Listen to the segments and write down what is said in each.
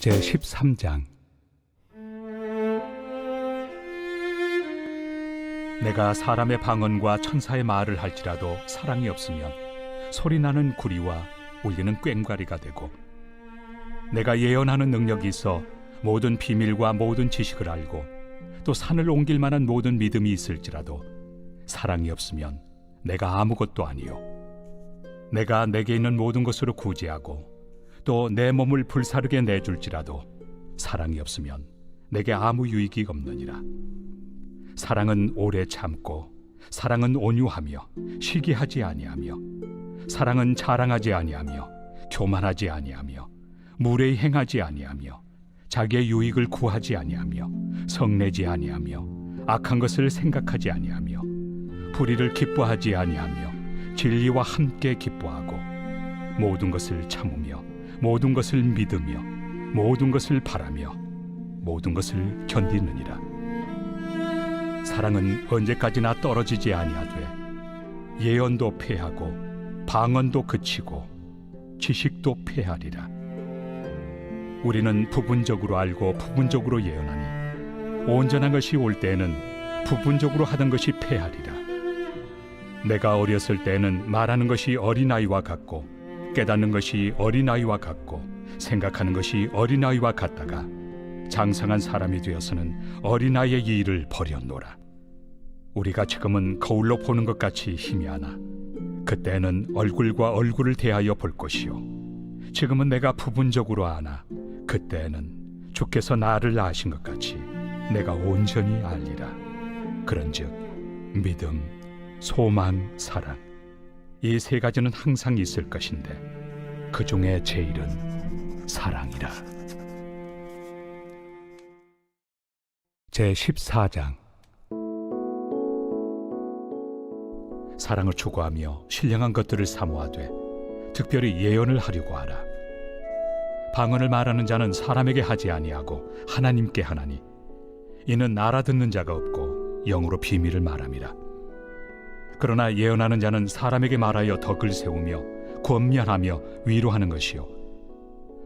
제13장. 내가 사람의 방언과 천사의 말을 할지라도 사랑이 없으면 소리나는 구리와 울리는 꽹과리가 되고, 내가 예언하는 능력이 있어 모든 비밀과 모든 지식을 알고 또 산을 옮길 만한 모든 믿음이 있을지라도 사랑이 없으면 내가 아무것도 아니요, 내가 내게 있는 모든 것으로 구제하고 또 내 몸을 불사르게 내줄지라도 사랑이 없으면 내게 아무 유익이 없느니라. 사랑은 오래 참고, 사랑은 온유하며 시기하지 아니하며, 사랑은 자랑하지 아니하며 교만하지 아니하며 무례히 행하지 아니하며 자기의 유익을 구하지 아니하며 성내지 아니하며 악한 것을 생각하지 아니하며 불의를 기뻐하지 아니하며 진리와 함께 기뻐하고 모든 것을 참으며 모든 것을 믿으며 모든 것을 바라며 모든 것을 견디느니라. 사랑은 언제까지나 떨어지지 아니하되 예언도 패하고 방언도 그치고 지식도 패하리라. 우리는 부분적으로 알고 부분적으로 예언하니 온전한 것이 올 때에는 부분적으로 하던 것이 패하리라. 내가 어렸을 때에는 말하는 것이 어린아이와 같고 깨닫는 것이 어린아이와 같고 생각하는 것이 어린아이와 같다가 장성한 사람이 되어서는 어린아이의 일을 버렸노라. 우리가 지금은 거울로 보는 것 같이 희미하나 그때는 얼굴과 얼굴을 대하여 볼 것이요, 지금은 내가 부분적으로 아나 그때는 주께서 나를 아신 것 같이 내가 온전히 알리라. 그런즉 믿음, 소망, 사랑, 이 세 가지는 항상 있을 것인데 그 중에 제일은 사랑이라. 제14장. 사랑을 추구하며 신령한 것들을 사모하되 특별히 예언을 하려고 하라. 방언을 말하는 자는 사람에게 하지 아니하고 하나님께 하나니 이는 알아듣는 자가 없고 영으로 비밀을 말함이라. 그러나 예언하는 자는 사람에게 말하여 덕을 세우며 권면하며 위로하는 것이요,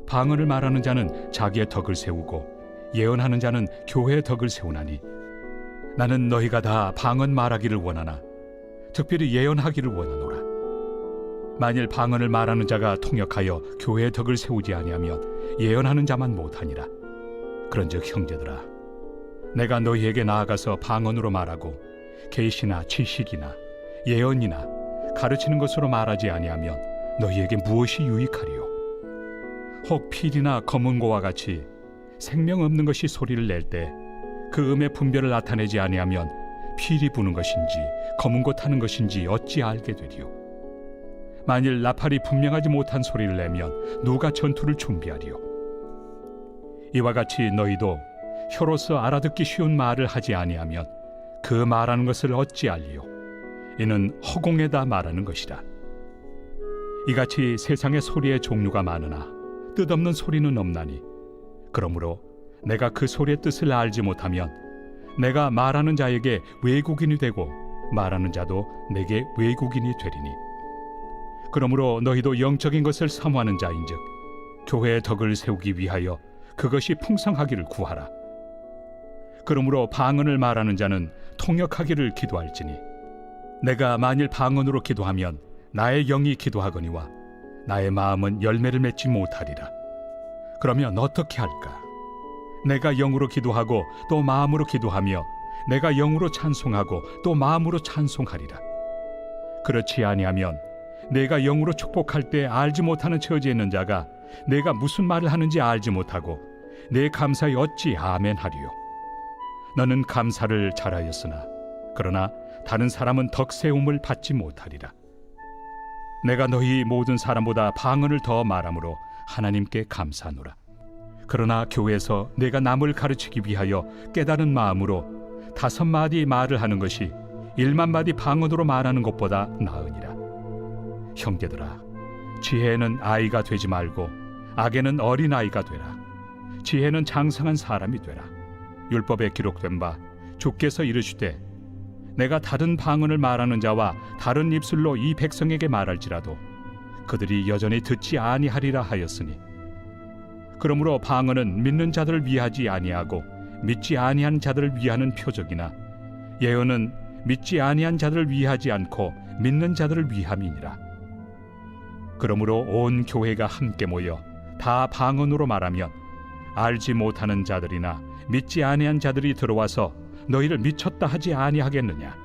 방언을 말하는 자는 자기의 덕을 세우고 예언하는 자는 교회의 덕을 세우나니 나는 너희가 다 방언 말하기를 원하나 특별히 예언하기를 원하노라. 만일 방언을 말하는 자가 통역하여 교회의 덕을 세우지 아니하면 예언하는 자만 못하니라. 그런즉 형제들아, 내가 너희에게 나아가서 방언으로 말하고 계시나 지식이나 예언이나 가르치는 것으로 말하지 아니하면 너희에게 무엇이 유익하리요? 혹 필이나 검은고와 같이 생명 없는 것이 소리를 낼 때 그 음의 분별을 나타내지 아니하면 필이 부는 것인지 검은고 타는 것인지 어찌 알게 되리요? 만일 나팔이 분명하지 못한 소리를 내면 누가 전투를 준비하리요? 이와 같이 너희도 혀로서 알아듣기 쉬운 말을 하지 아니하면 그 말하는 것을 어찌 알리요? 이는 허공에다 말하는 것이라. 이같이 세상의 소리의 종류가 많으나 뜻없는 소리는 없나니, 그러므로 내가 그 소리의 뜻을 알지 못하면 내가 말하는 자에게 외국인이 되고 말하는 자도 내게 외국인이 되리니, 그러므로 너희도 영적인 것을 사모하는 자인즉 교회의 덕을 세우기 위하여 그것이 풍성하기를 구하라. 그러므로 방언을 말하는 자는 통역하기를 기도할지니, 내가 만일 방언으로 기도하면 나의 영이 기도하거니와 나의 마음은 열매를 맺지 못하리라. 그러면 어떻게 할까? 내가 영으로 기도하고 또 마음으로 기도하며 내가 영으로 찬송하고 또 마음으로 찬송하리라. 그렇지 아니하면 내가 영으로 축복할 때 알지 못하는 처지에 있는 자가 내가 무슨 말을 하는지 알지 못하고 내 감사에 어찌 아멘 하리요? 너는 감사를 잘하였으나 그러나 다른 사람은 덕세움을 받지 못하리라. 내가 너희 모든 사람보다 방언을 더 말함으로 하나님께 감사하노라. 그러나 교회에서 내가 남을 가르치기 위하여 깨달은 마음으로 5마디 말을 하는 것이 1만마디 방언으로 말하는 것보다 나으니라. 형제들아, 지혜에는 아이가 되지 말고 악에는 어린아이가 되라. 지혜는 장성한 사람이 되라. 율법에 기록된 바 주께서 이르시되 내가 다른 방언을 말하는 자와 다른 입술로 이 백성에게 말할지라도 그들이 여전히 듣지 아니하리라 하였으니, 그러므로 방언은 믿는 자들을 위하지 아니하고 믿지 아니한 자들을 위하는 표적이나 예언은 믿지 아니한 자들을 위하지 않고 믿는 자들을 위함이니라. 그러므로 온 교회가 함께 모여 다 방언으로 말하면 알지 못하는 자들이나 믿지 아니한 자들이 들어와서 너희를 미쳤다 하지 아니하겠느냐.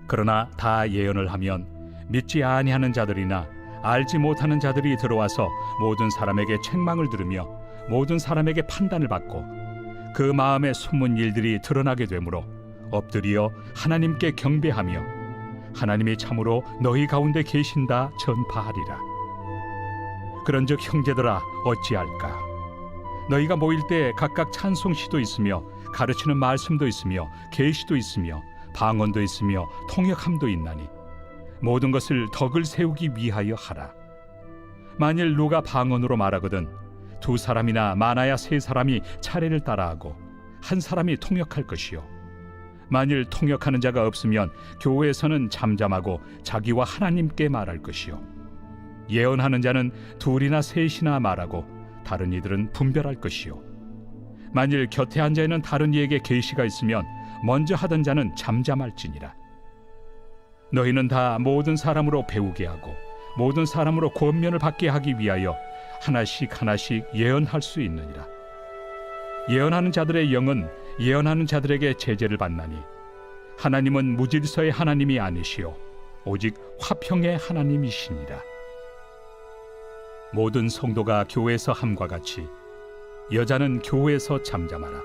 그러나 다 예언을 하면 믿지 아니하는 자들이나 알지 못하는 자들이 들어와서 모든 사람에게 책망을 들으며 모든 사람에게 판단을 받고 그 마음에 숨은 일들이 드러나게 되므로 엎드려 하나님께 경배하며 하나님이 참으로 너희 가운데 계신다 전파하리라. 그런즉 형제들아 어찌할까? 너희가 모일 때 각각 찬송시도 있으며 가르치는 말씀도 있으며 계시도 있으며 방언도 있으며 통역함도 있나니 모든 것을 덕을 세우기 위하여 하라. 만일 누가 방언으로 말하거든 두 사람이나 많아야 세 사람이 차례를 따라하고 한 사람이 통역할 것이요 만일 통역하는 자가 없으면 교회에서는 잠잠하고 자기와 하나님께 말할 것이요 예언하는 자는 둘이나 셋이나 말하고 다른 이들은 분별할 것이요 만일 곁에 앉아 있는 다른 이에게 계시가 있으면 먼저 하던 자는 잠잠할지니라. 너희는 다 모든 사람으로 배우게 하고 모든 사람으로 권면을 받게 하기 위하여 하나씩 하나씩 예언할 수 있느니라. 예언하는 자들의 영은 예언하는 자들에게 제재를 받나니 하나님은 무질서의 하나님이 아니시오 오직 화평의 하나님이시니라. 모든 성도가 교회에서 함과 같이 여자는 교회에서 잠잠하라.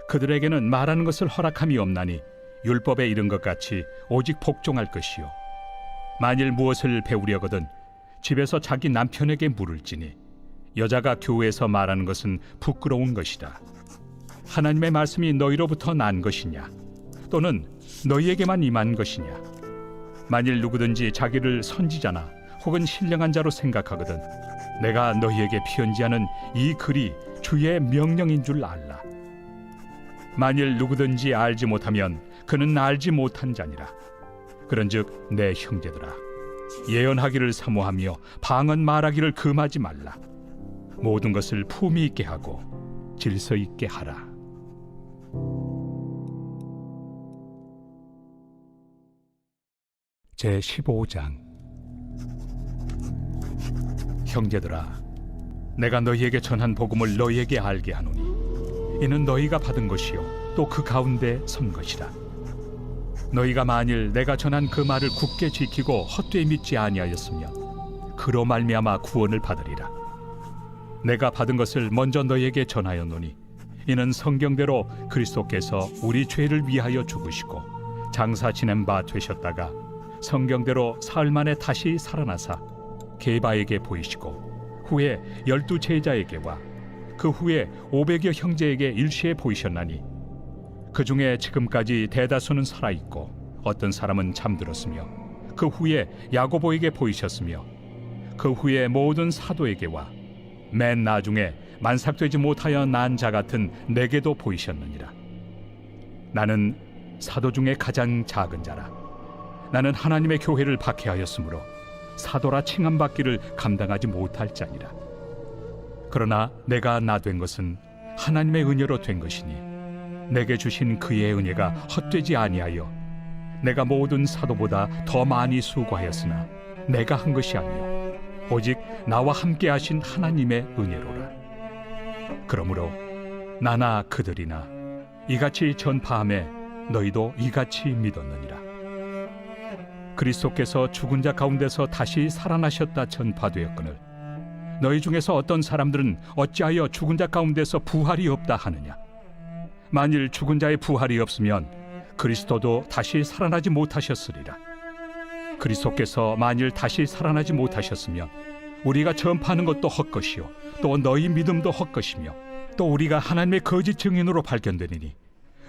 그들에게는 말하는 것을 허락함이 없나니 율법에 이른 것 같이 오직 복종할 것이요 만일 무엇을 배우려거든 집에서 자기 남편에게 물을지니 여자가 교회에서 말하는 것은 부끄러운 것이다. 하나님의 말씀이 너희로부터 난 것이냐 또는 너희에게만 임한 것이냐. 만일 누구든지 자기를 선지자나 혹은 신령한 자로 생각하거든 내가 너희에게 편지하는 이 글이 주의 명령인 줄 알라. 만일 누구든지 알지 못하면 그는 알지 못한 자니라. 그런즉 내 형제들아 예언하기를 사모하며 방언 말하기를 금하지 말라. 모든 것을 품위 있게 하고 질서 있게 하라. 제 15장. 형제들아 내가 너희에게 전한 복음을 너희에게 알게 하노니 이는 너희가 받은 것이요 또 그 가운데 선 것이라. 너희가 만일 내가 전한 그 말을 굳게 지키고 헛되이 믿지 아니하였으면 그로 말미암아 구원을 받으리라. 내가 받은 것을 먼저 너희에게 전하였노니 이는 성경대로 그리스도께서 우리 죄를 위하여 죽으시고 장사 지낸 바 되셨다가 성경대로 사흘 만에 다시 살아나사 게바에게 보이시고 후에 12 제자에게와 그 후에 500여 형제에게 일시에 보이셨나니 그 중에 지금까지 대다수는 살아있고 어떤 사람은 잠들었으며 그 후에 야고보에게 보이셨으며 그 후에 모든 사도에게와 맨 나중에 만삭되지 못하여 난 자 같은 내게도 보이셨느니라. 나는 사도 중에 가장 작은 자라. 나는 하나님의 교회를 박해하였으므로 사도라 칭함받기를 감당하지 못할 자니라. 그러나 내가 나 된 것은 하나님의 은혜로 된 것이니 내게 주신 그의 은혜가 헛되지 아니하여 내가 모든 사도보다 더 많이 수고하였으나 내가 한 것이 아니요 오직 나와 함께 하신 하나님의 은혜로라. 그러므로 나나 그들이나 이같이 전파함에 너희도 이같이 믿었느니라. 그리스도께서 죽은 자 가운데서 다시 살아나셨다 전파되었거늘 너희 중에서 어떤 사람들은 어찌하여 죽은 자 가운데서 부활이 없다 하느냐. 만일 죽은 자의 부활이 없으면 그리스도도 다시 살아나지 못하셨으리라. 그리스도께서 만일 다시 살아나지 못하셨으면 우리가 전파하는 것도 헛것이요 또 너희 믿음도 헛것이며 또 우리가 하나님의 거짓 증인으로 발견되리니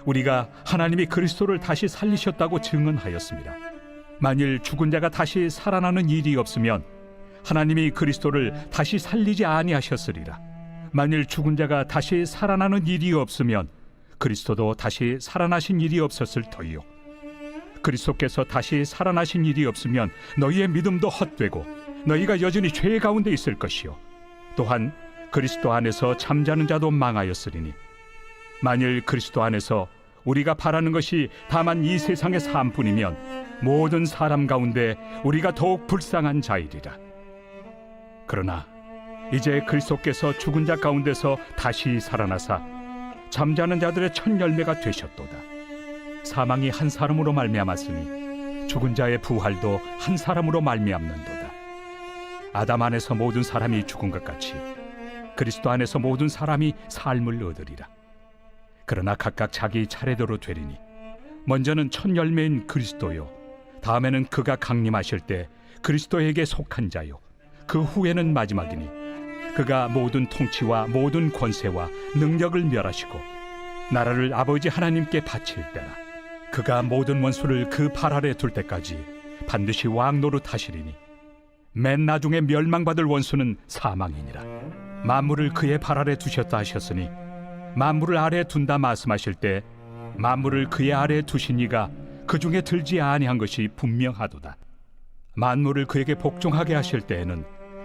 우리가 하나님이 그리스도를 다시 살리셨다고 증언하였습니다. 만일 죽은 자가 다시 살아나는 일이 없으면 하나님이 그리스도를 다시 살리지 아니하셨으리라. 만일 죽은 자가 다시 살아나는 일이 없으면 그리스도도 다시 살아나신 일이 없었을 터이요 그리스도께서 다시 살아나신 일이 없으면 너희의 믿음도 헛되고 너희가 여전히 죄 가운데 있을 것이요 또한 그리스도 안에서 잠자는 자도 망하였으리니 만일 그리스도 안에서 우리가 바라는 것이 다만 이 세상의 삶뿐이면 모든 사람 가운데 우리가 더욱 불쌍한 자이리라. 그러나 이제 그리스도께서 죽은 자 가운데서 다시 살아나사 잠자는 자들의 첫 열매가 되셨도다. 사망이 한 사람으로 말미암았으니 죽은 자의 부활도 한 사람으로 말미암는도다. 아담 안에서 모든 사람이 죽은 것 같이 그리스도 안에서 모든 사람이 삶을 얻으리라. 그러나 각각 자기 차례대로 되리니 먼저는 첫 열매인 그리스도요, 다음에는 그가 강림하실 때 그리스도에게 속한 자요, 그 후에는 마지막이니 그가 모든 통치와 모든 권세와 능력을 멸하시고 나라를 아버지 하나님께 바칠 때라. 그가 모든 원수를 그 발 아래 둘 때까지 반드시 왕 노릇하시리니 맨 나중에 멸망받을 원수는 사망이니라. 만물을 그의 발 아래 두셨다 하셨으니 만물을 아래 둔다 말씀하실 때 만물을 그의 아래 두신 이가 그 중에 들지 아니한 것이 분명하도다. 만물을 그에게 복종하게 하실 때에는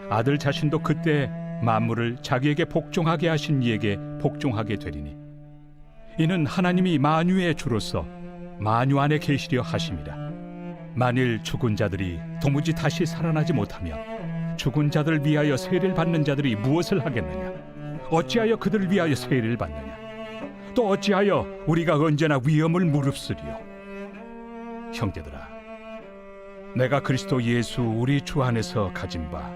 아들 자신도 그때 만물을 자기에게 복종하게 하신 이에게 복종하게 되리니 이는 하나님이 만유의 주로서 만유 안에 계시려 하심이라. 만일 죽은 자들이 도무지 다시 살아나지 못하면 죽은 자들을 위하여 세례를 받는 자들이 무엇을 하겠느냐? 어찌하여 그들을 위하여 세례를 받느냐? 또 어찌하여 우리가 언제나 위험을 무릅쓰리요? 형제들아, 내가 그리스도 예수 우리 주 안에서 가진 바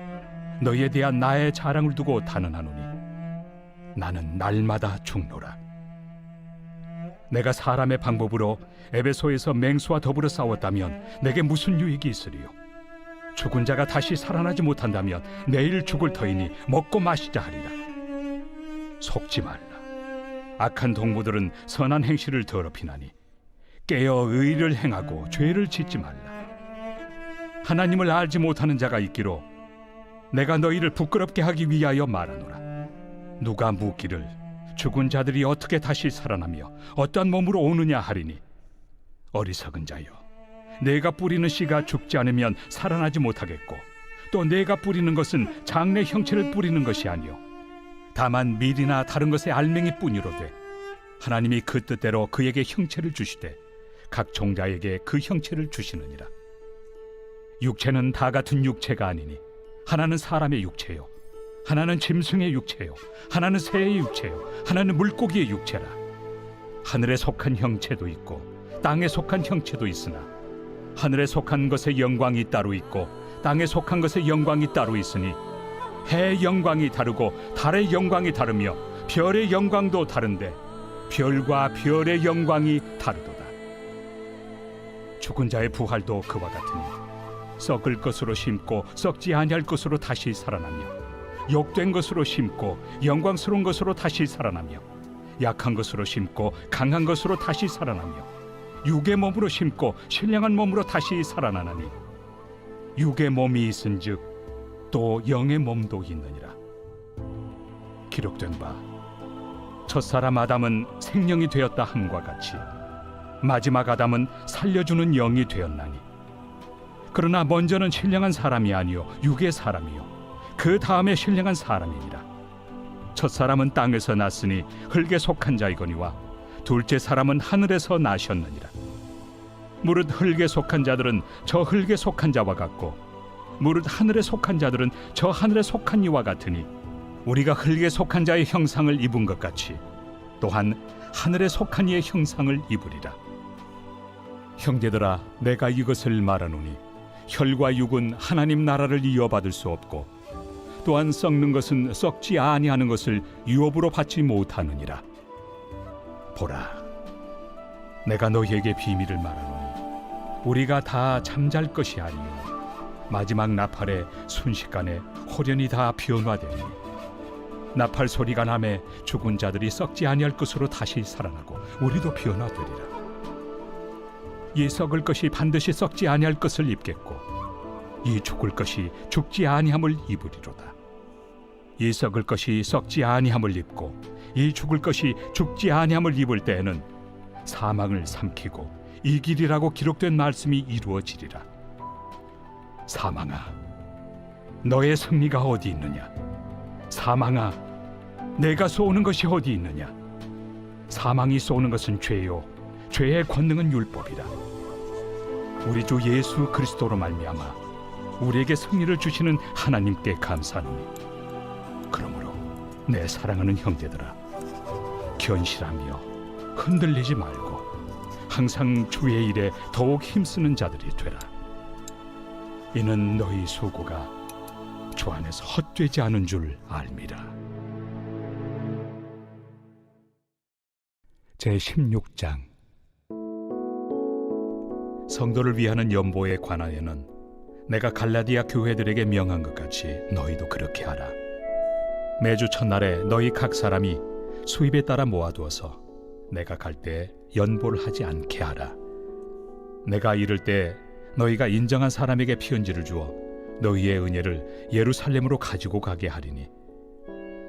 너희에 대한 나의 자랑을 두고 단언하노니 나는 날마다 죽노라. 내가 사람의 방법으로 에베소에서 맹수와 더불어 싸웠다면 내게 무슨 유익이 있으리요? 죽은 자가 다시 살아나지 못한다면 내일 죽을 터이니 먹고 마시자 하리라. 속지 말라. 악한 동무들은 선한 행실을 더럽히나니 깨어 의를 행하고 죄를 짓지 말라. 하나님을 알지 못하는 자가 있기로 내가 너희를 부끄럽게 하기 위하여 말하노라. 누가 묻기를 죽은 자들이 어떻게 다시 살아나며 어떠한 몸으로 오느냐 하리니 어리석은 자여, 내가 뿌리는 씨가 죽지 않으면 살아나지 못하겠고 또 내가 뿌리는 것은 장래 형체를 뿌리는 것이 아니요 다만 밀이나 다른 것의 알맹이뿐이로되 하나님이 그 뜻대로 그에게 형체를 주시되 각 종자에게 그 형체를 주시느니라. 육체는 다 같은 육체가 아니니 하나는 사람의 육체요, 하나는 짐승의 육체요, 하나는 새의 육체요, 하나는 물고기의 육체라. 하늘에 속한 형체도 있고 땅에 속한 형체도 있으나 하늘에 속한 것의 영광이 따로 있고 땅에 속한 것의 영광이 따로 있으니 해의 영광이 다르고 달의 영광이 다르며 별의 영광도 다른데 별과 별의 영광이 다르도다. 죽은 자의 부활도 그와 같으니 썩을 것으로 심고 썩지 아니할 것으로 다시 살아나며 욕된 것으로 심고 영광스러운 것으로 다시 살아나며 약한 것으로 심고 강한 것으로 다시 살아나며 육의 몸으로 심고 신령한 몸으로 다시 살아나나니 육의 몸이 있은즉 또 영의 몸도 있느니라. 기록된 바 첫사람 아담은 생명이 되었다 함과 같이 마지막 아담은 살려주는 영이 되었나니 그러나 먼저는 신령한 사람이 아니요 육의 사람이요 그 다음에 신령한 사람이니라. 첫사람은 땅에서 났으니 흙에 속한 자이거니와 둘째 사람은 하늘에서 나셨느니라. 무릇 흙에 속한 자들은 저 흙에 속한 자와 같고 무릇 하늘에 속한 자들은 저 하늘에 속한 이와 같으니 우리가 흙에 속한 자의 형상을 입은 것 같이 또한 하늘에 속한 이의 형상을 입으리라. 형제들아, 내가 이것을 말하노니 혈과 육은 하나님 나라를 이어받을 수 없고 또한 썩는 것은 썩지 아니하는 것을 유업으로 받지 못하느니라. 보라, 내가 너희에게 비밀을 말하노니 우리가 다 잠잘 것이 아니요 마지막 나팔에 순식간에 호련히 다 변화되니 나팔 소리가 나매 죽은 자들이 썩지 아니할 것으로 다시 살아나고 우리도 변화되리라. 이 썩을 것이 반드시 썩지 아니할 것을 입겠고 이 죽을 것이 죽지 아니함을 입으리로다. 이 썩을 것이 썩지 아니함을 입고 이 죽을 것이 죽지 아니함을 입을 때에는 사망을 삼키고 이기리라고 기록된 말씀이 이루어지리라. 사망아, 너의 승리가 어디 있느냐? 사망아, 내가 쏘는 것이 어디 있느냐? 사망이 쏘는 것은 죄요, 죄의 권능은 율법이라. 우리 주 예수 그리스도로 말미암아 우리에게 승리를 주시는 하나님께 감사하노니, 그러므로 내 사랑하는 형제들아, 견실하며 흔들리지 말고 항상 주의 일에 더욱 힘쓰는 자들이 되라. 이는 너희 수고가 주 안에서 헛되지 않은 줄 알미라. 제16장. 성도를 위하는 연보에 관하여는 내가 갈라디아 교회들에게 명한 것 같이 너희도 그렇게 하라. 매주 첫날에 너희 각 사람이 수입에 따라 모아두어서 내가 갈 때 연보를 하지 않게 하라. 내가 이를 때 너희가 인정한 사람에게 편지를 주어 너희의 은혜를 예루살렘으로 가지고 가게 하리니,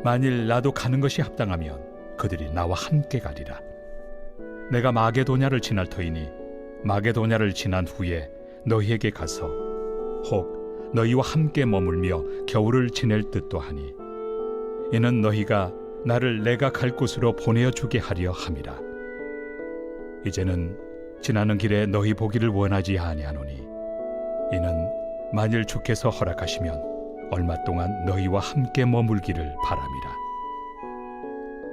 만일 나도 가는 것이 합당하면 그들이 나와 함께 가리라. 내가 마게도냐를 지날 터이니 마게도냐를 지난 후에 너희에게 가서 혹 너희와 함께 머물며 겨울을 지낼 듯도 하니, 이는 너희가 나를 내가 갈 곳으로 보내어 주게 하려 함이라. 이제는 지나는 길에 너희 보기를 원하지 아니하노니, 이는 만일 주께서 허락하시면 얼마 동안 너희와 함께 머물기를 바람이라.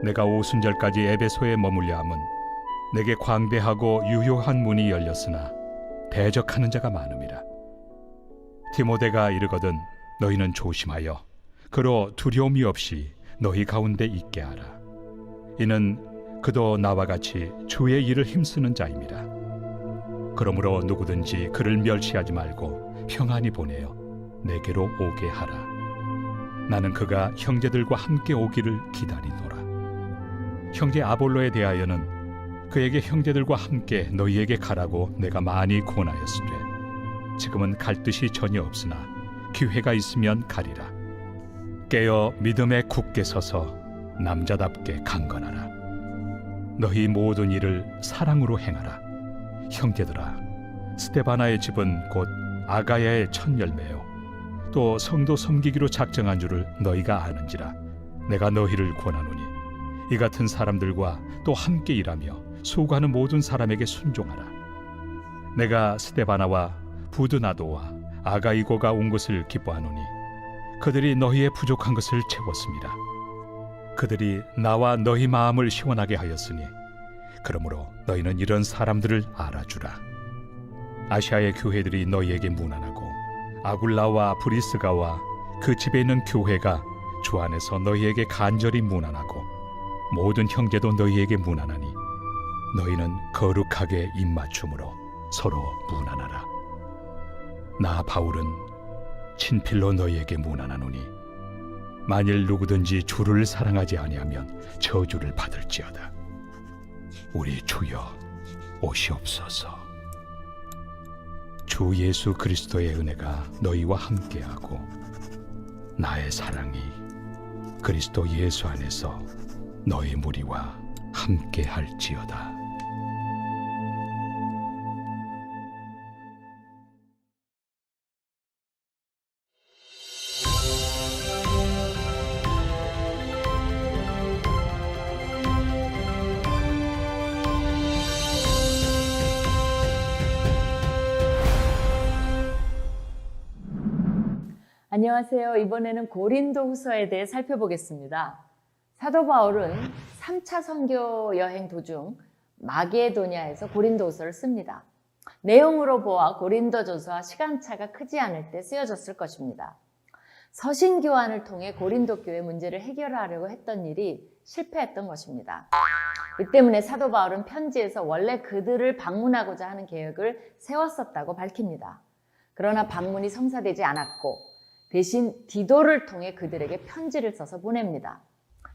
내가 오순절까지 에베소에 머물려 함은 내게 광대하고 유효한 문이 열렸으나 대적하는 자가 많음이라. 디모데가 이르거든 너희는 조심하여 그로 두려움이 없이 너희 가운데 있게 하라. 이는 그도 나와 같이 주의 일을 힘쓰는 자임이라. 그러므로 누구든지 그를 멸시하지 말고 평안히 보내어 내게로 오게 하라. 나는 그가 형제들과 함께 오기를 기다리노라. 형제 아볼로에 대하여는 그에게 형제들과 함께 너희에게 가라고 내가 많이 권하였으되, 지금은 갈 뜻이 전혀 없으나 기회가 있으면 가리라. 깨어 믿음에 굳게 서서 남자답게 강건하라. 너희 모든 일을 사랑으로 행하라. 형제들아, 스데바나의 집은 곧 아가야의 첫 열매요, 또 성도 섬기기로 작정한 줄을 너희가 아는지라. 내가 너희를 권하노니 이 같은 사람들과 또 함께 일하며 수고하는 모든 사람에게 순종하라. 내가 스데바나와 부드나도와 아가이고가 온 것을 기뻐하노니 그들이 너희의 부족한 것을 채웠습니다. 그들이 나와 너희 마음을 시원하게 하였으니, 그러므로 너희는 이런 사람들을 알아주라. 아시아의 교회들이 너희에게 문안하고 아굴라와 브리스가와 그 집에 있는 교회가 주 안에서 너희에게 간절히 문안하고 모든 형제도 너희에게 문안하니, 너희는 거룩하게 입맞춤으로 서로 문안하라. 나 바울은 친필로 너희에게 문안하노니, 만일 누구든지 주를 사랑하지 아니하면 저주를 받을지어다. 우리 주여 오시옵소서. 주 예수 그리스도의 은혜가 너희와 함께하고 나의 사랑이 그리스도 예수 안에서 너희 무리와 함께할지어다. 안녕하세요. 이번에는 고린도후서에 대해 살펴보겠습니다. 사도 바울은 3차 선교 여행 도중 마게도냐에서 고린도후서를 씁니다. 내용으로 보아 고린도전서와 시간차가 크지 않을 때 쓰여졌을 것입니다. 서신 교환을 통해 고린도 교회 문제를 해결하려고 했던 일이 실패했던 것입니다. 이 때문에 사도 바울은 편지에서 원래 그들을 방문하고자 하는 계획을 세웠었다고 밝힙니다. 그러나 방문이 성사되지 않았고 대신 디도를 통해 그들에게 편지를 써서 보냅니다.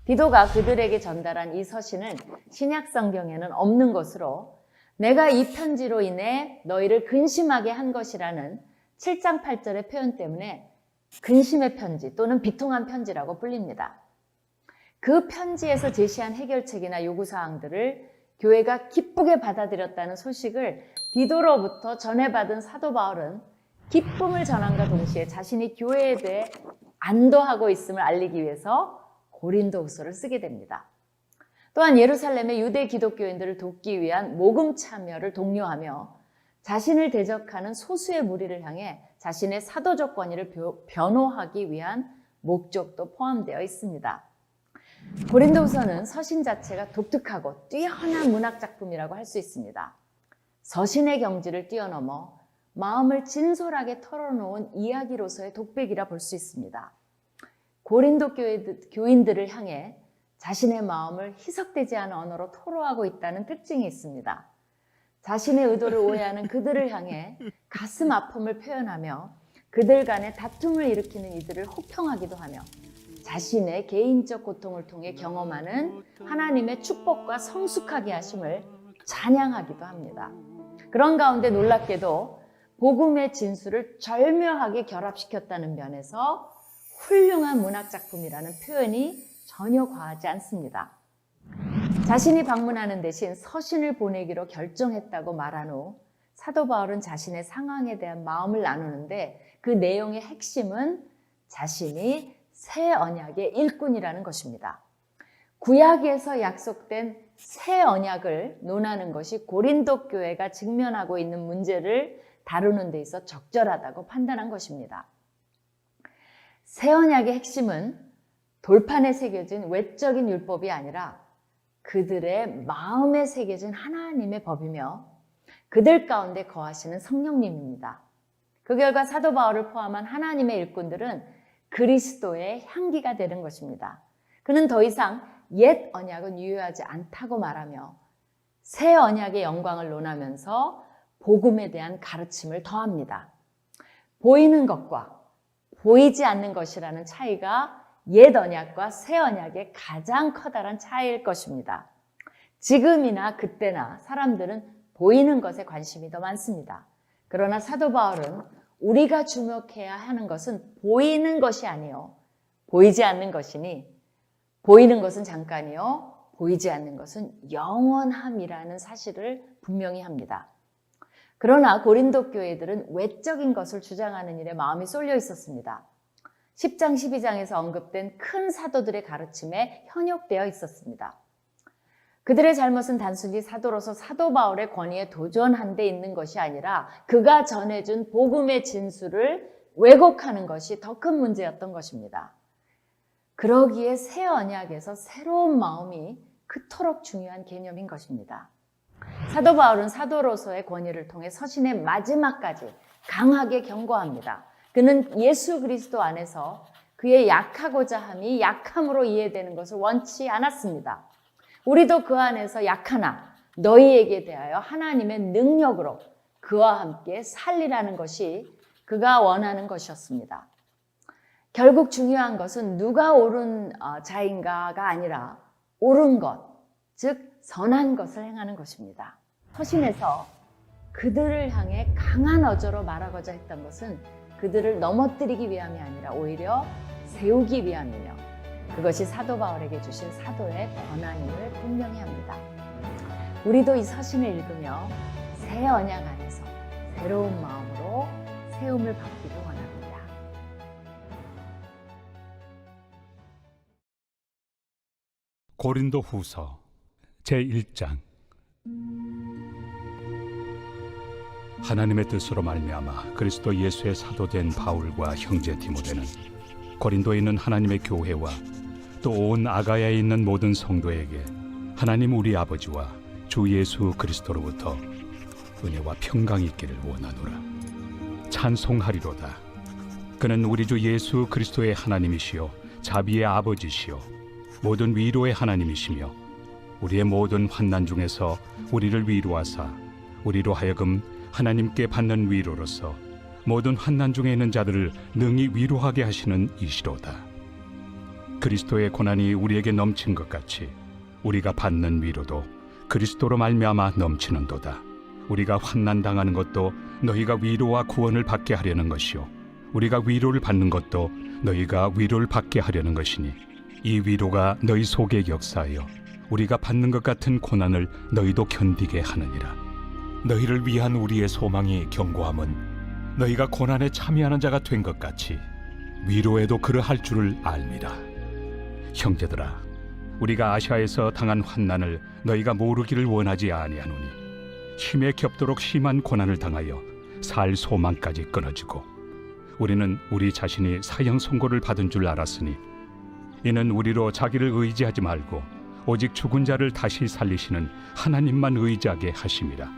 디도가 그들에게 전달한 이 서신은 신약 성경에는 없는 것으로, 내가 이 편지로 인해 너희를 근심하게 한 것이라는 7장 8절의 표현 때문에 근심의 편지 또는 비통한 편지라고 불립니다. 그 편지에서 제시한 해결책이나 요구사항들을 교회가 기쁘게 받아들였다는 소식을 디도로부터 전해받은 사도 바울은 기쁨을 전함과 동시에 자신이 교회에 대해 안도하고 있음을 알리기 위해서 고린도후서를 쓰게 됩니다. 또한 예루살렘의 유대 기독교인들을 돕기 위한 모금 참여를 독려하며 자신을 대적하는 소수의 무리를 향해 자신의 사도적 권위를 변호하기 위한 목적도 포함되어 있습니다. 고린도후서는 서신 자체가 독특하고 뛰어난 문학 작품이라고 할 수 있습니다. 서신의 경지를 뛰어넘어 마음을 진솔하게 털어놓은 이야기로서의 독백이라 볼 수 있습니다. 고린도 교인들을 향해 자신의 마음을 희석되지 않은 언어로 토로하고 있다는 특징이 있습니다. 자신의 의도를 오해하는 그들을 향해 가슴 아픔을 표현하며 그들 간의 다툼을 일으키는 이들을 호평하기도 하며 자신의 개인적 고통을 통해 경험하는 하나님의 축복과 성숙하게 하심을 찬양하기도 합니다. 그런 가운데 놀랍게도 복음의 진수를 절묘하게 결합시켰다는 면에서 훌륭한 문학작품이라는 표현이 전혀 과하지 않습니다. 자신이 방문하는 대신 서신을 보내기로 결정했다고 말한 후 사도 바울은 자신의 상황에 대한 마음을 나누는데 그 내용의 핵심은 자신이 새 언약의 일꾼이라는 것입니다. 구약에서 약속된 새 언약을 논하는 것이 고린도 교회가 직면하고 있는 문제를 다루는 데 있어 적절하다고 판단한 것입니다. 새 언약의 핵심은 돌판에 새겨진 외적인 율법이 아니라 그들의 마음에 새겨진 하나님의 법이며 그들 가운데 거하시는 성령님입니다. 그 결과 사도 바울을 포함한 하나님의 일꾼들은 그리스도의 향기가 되는 것입니다. 그는 더 이상 옛 언약은 유효하지 않다고 말하며 새 언약의 영광을 논하면서 복음에 대한 가르침을 더합니다. 보이는 것과 보이지 않는 것이라는 차이가 옛 언약과 새 언약의 가장 커다란 차이일 것입니다. 지금이나 그때나 사람들은 보이는 것에 관심이 더 많습니다. 그러나 사도 바울은 우리가 주목해야 하는 것은 보이는 것이 아니요 보이지 않는 것이니 보이는 것은 잠깐이요 보이지 않는 것은 영원함이라는 사실을 분명히 합니다. 그러나 고린도 교회들은 외적인 것을 주장하는 일에 마음이 쏠려 있었습니다. 10장, 12장에서 언급된 큰 사도들의 가르침에 현혹되어 있었습니다. 그들의 잘못은 단순히 사도로서 사도 바울의 권위에 도전한 데 있는 것이 아니라 그가 전해준 복음의 진수를 왜곡하는 것이 더 큰 문제였던 것입니다. 그러기에 새 언약에서 새로운 마음이 그토록 중요한 개념인 것입니다. 사도 바울은 사도로서의 권위를 통해 서신의 마지막까지 강하게 경고합니다. 그는 예수 그리스도 안에서 그의 약하고자 함이 약함으로 이해되는 것을 원치 않았습니다. 우리도 그 안에서 약하나 너희에게 대하여 하나님의 능력으로 그와 함께 살리라는 것이 그가 원하는 것이었습니다. 결국 중요한 것은 누가 옳은 자인가가 아니라 옳은 것, 즉 선한 것을 행하는 것입니다. 서신에서 그들을 향해 강한 어조로 말하고자 했던 것은 그들을 넘어뜨리기 위함이 아니라 오히려 세우기 위함이며 그것이 사도 바울에게 주신 사도의 권한임을 분명히 합니다. 우리도 이 서신을 읽으며 새 언약 안에서 새로운 마음으로 세움을 받기를 원합니다. 고린도 후서 제1장. 하나님의 뜻으로 말미암아 그리스도 예수의 사도된 바울과 형제 디모데는 고린도에 있는 하나님의 교회와 또 온 아가야에 있는 모든 성도에게 하나님 우리 아버지와 주 예수 그리스도로부터 은혜와 평강이 있기를 원하노라. 찬송하리로다. 그는 우리 주 예수 그리스도의 하나님이시요 자비의 아버지시요 모든 위로의 하나님이시며 우리의 모든 환난 중에서 우리를 위로하사 우리로 하여금 하나님께 받는 위로로서 모든 환난 중에 있는 자들을 능히 위로하게 하시는 이시로다. 그리스도의 고난이 우리에게 넘친 것 같이 우리가 받는 위로도 그리스도로 말미암아 넘치는도다. 우리가 환난 당하는 것도 너희가 위로와 구원을 받게 하려는 것이요 우리가 위로를 받는 것도 너희가 위로를 받게 하려는 것이니 이 위로가 너희 속에 역사하여 우리가 받는 것 같은 고난을 너희도 견디게 하느니라. 너희를 위한 우리의 소망이 견고함은 너희가 고난에 참여하는 자가 된 것 같이 위로에도 그러할 줄을 알미라. 형제들아, 우리가 아시아에서 당한 환난을 너희가 모르기를 원하지 아니하노니 힘에 겹도록 심한 고난을 당하여 살 소망까지 끊어지고 우리는 우리 자신이 사형 선고를 받은 줄 알았으니 이는 우리로 자기를 의지하지 말고 오직 죽은 자를 다시 살리시는 하나님만 의지하게 하심이라.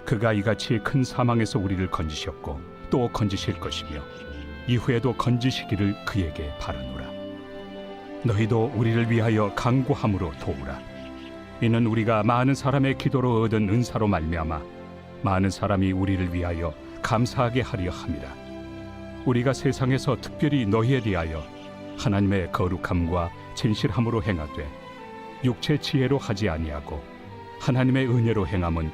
그가 이같이 큰 사망에서 우리를 건지셨고 또 건지실 것이며 이후에도 건지시기를 그에게 바라노라. 너희도 우리를 위하여 간구함으로 도우라. 이는 우리가 많은 사람의 기도로 얻은 은사로 말미암아 많은 사람이 우리를 위하여 감사하게 하려 함이라. 우리가 세상에서 특별히 너희에 대하여 하나님의 거룩함과 진실함으로 행하되 육체 지혜로 하지 아니하고 하나님의 은혜로 행함은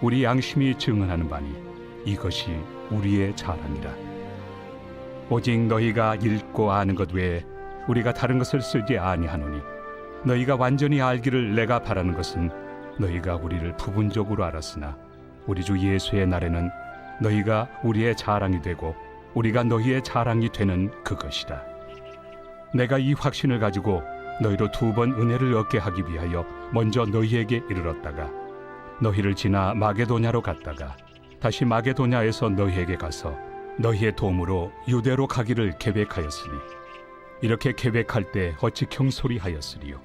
우리 양심이 증언하는 바니 이것이 우리의 자랑이라. 오직 너희가 읽고 아는 것 외에 우리가 다른 것을 쓰지 아니하노니 너희가 완전히 알기를 내가 바라는 것은 너희가 우리를 부분적으로 알았으나 우리 주 예수의 날에는 너희가 우리의 자랑이 되고 우리가 너희의 자랑이 되는 그것이라. 내가 이 확신을 가지고 너희로 2번 은혜를 얻게 하기 위하여 먼저 너희에게 이르렀다가 너희를 지나 마게도냐로 갔다가 다시 마게도냐에서 너희에게 가서 너희의 도움으로 유대로 가기를 계획하였으니 이렇게 계획할 때 어찌 경솔이하였으리요.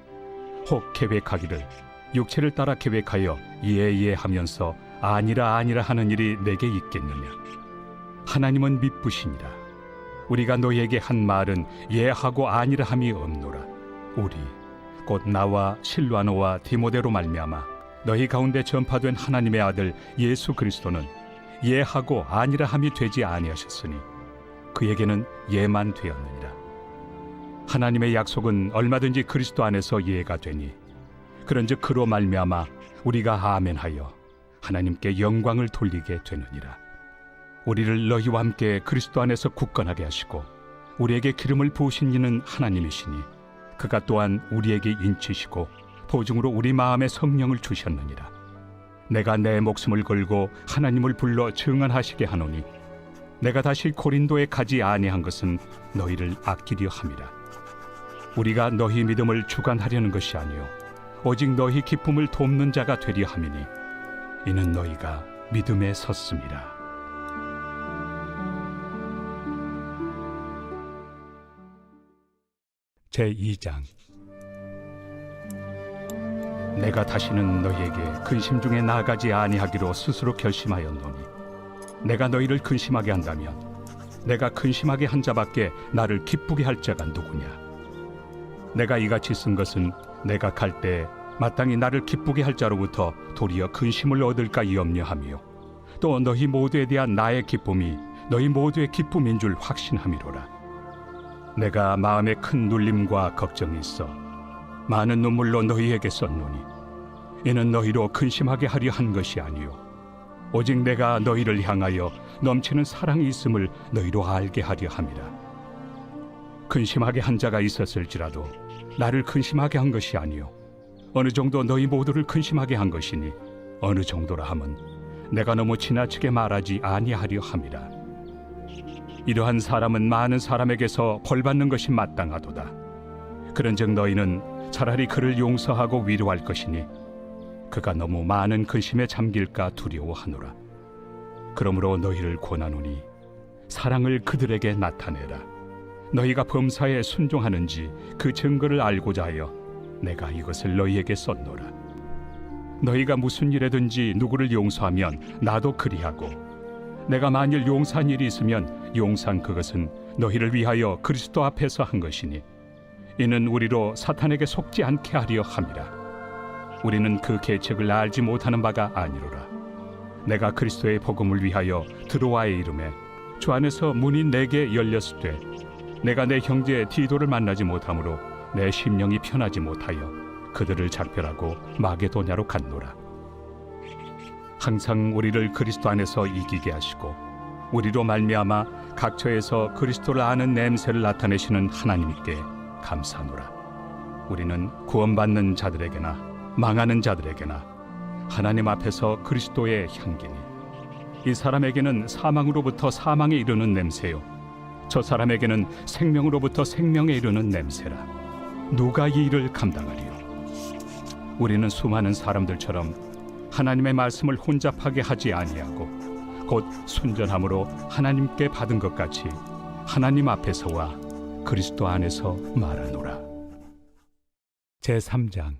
혹 계획하기를 육체를 따라 계획하여 예하면서 아니라 하는 일이 내게 있겠느냐. 하나님은 미쁘시니라. 우리가 너희에게 한 말은 예하고 아니라 함이 없노라. 우리 곧 나와 실와노와 디모데로 말미암아 너희 가운데 전파된 하나님의 아들 예수 그리스도는 예하고 아니라 함이 되지 아니하셨으니 그에게는 예만 되었느니라. 하나님의 약속은 얼마든지 그리스도 안에서 예가 되니 그런즉 그로 말미암아 우리가 아멘하여 하나님께 영광을 돌리게 되느니라. 우리를 너희와 함께 그리스도 안에서 굳건하게 하시고 우리에게 기름을 부으신 이는 하나님이시니 그가 또한 우리에게 인치시고 보증으로 우리 마음에 성령을 주셨느니라. 내가 내 목숨을 걸고 하나님을 불러 증언하시게 하노니 내가 다시 고린도에 가지 아니한 것은 너희를 아끼려 함이라. 우리가 너희 믿음을 주관하려는 것이 아니요 오직 너희 기쁨을 돕는 자가 되려 함이니 이는 너희가 믿음에 섰음이라. 제2장. 내가 다시는 너희에게 근심 중에 나아가지 아니하기로 스스로 결심하였노니 내가 너희를 근심하게 한다면 내가 근심하게 한 자밖에 나를 기쁘게 할 자가 누구냐. 내가 이같이 쓴 것은 내가 갈 때 마땅히 나를 기쁘게 할 자로부터 도리어 근심을 얻을까 염려하며 또 너희 모두에 대한 나의 기쁨이 너희 모두의 기쁨인 줄 확신함이로라. 내가 마음에 큰 눌림과 걱정이 있어 많은 눈물로 너희에게 썼노니 이는 너희로 근심하게 하려 한 것이 아니요 오직 내가 너희를 향하여 넘치는 사랑이 있음을 너희로 알게 하려 함이라. 근심하게 한 자가 있었을지라도 나를 근심하게 한 것이 아니요 어느 정도 너희 모두를 근심하게 한 것이니 어느 정도라 함은 내가 너무 지나치게 말하지 아니하려 함이라. 이러한 사람은 많은 사람에게서 벌받는 것이 마땅하도다. 그런즉 너희는 차라리 그를 용서하고 위로할 것이니 그가 너무 많은 근심에 잠길까 두려워하노라. 그러므로 너희를 권하노니 사랑을 그들에게 나타내라. 너희가 범사에 순종하는지 그 증거를 알고자 하여 내가 이것을 너희에게 썼노라. 너희가 무슨 일에든지 누구를 용서하면 나도 그리하고 내가 만일 용서한 일이 있으면 용서한 그것은 너희를 위하여 그리스도 앞에서 한 것이니 이는 우리로 사탄에게 속지 않게 하려 함이라. 우리는 그 계책을 알지 못하는 바가 아니로라. 내가 그리스도의 복음을 위하여 드로아에 이름에 주 안에서 문이 내게 열렸을 때 내가 내 형제 디도를 만나지 못하므로 내 심령이 편하지 못하여 그들을 작별하고 마게도냐로 갔노라. 항상 우리를 그리스도 안에서 이기게 하시고 우리로 말미암아 각처에서 그리스도를 아는 냄새를 나타내시는 하나님께 감사하노라. 우리는 구원받는 자들에게나 망하는 자들에게나 하나님 앞에서 그리스도의 향기니 이 사람에게는 사망으로부터 사망에 이르는 냄새요 저 사람에게는 생명으로부터 생명에 이르는 냄새라. 누가 이 일을 감당하리요? 우리는 수많은 사람들처럼 하나님의 말씀을 혼잡하게 하지 아니하고 곧 순전함으로 하나님께 받은 것 같이 하나님 앞에서와 그리스도 안에서 말하노라. 제3장.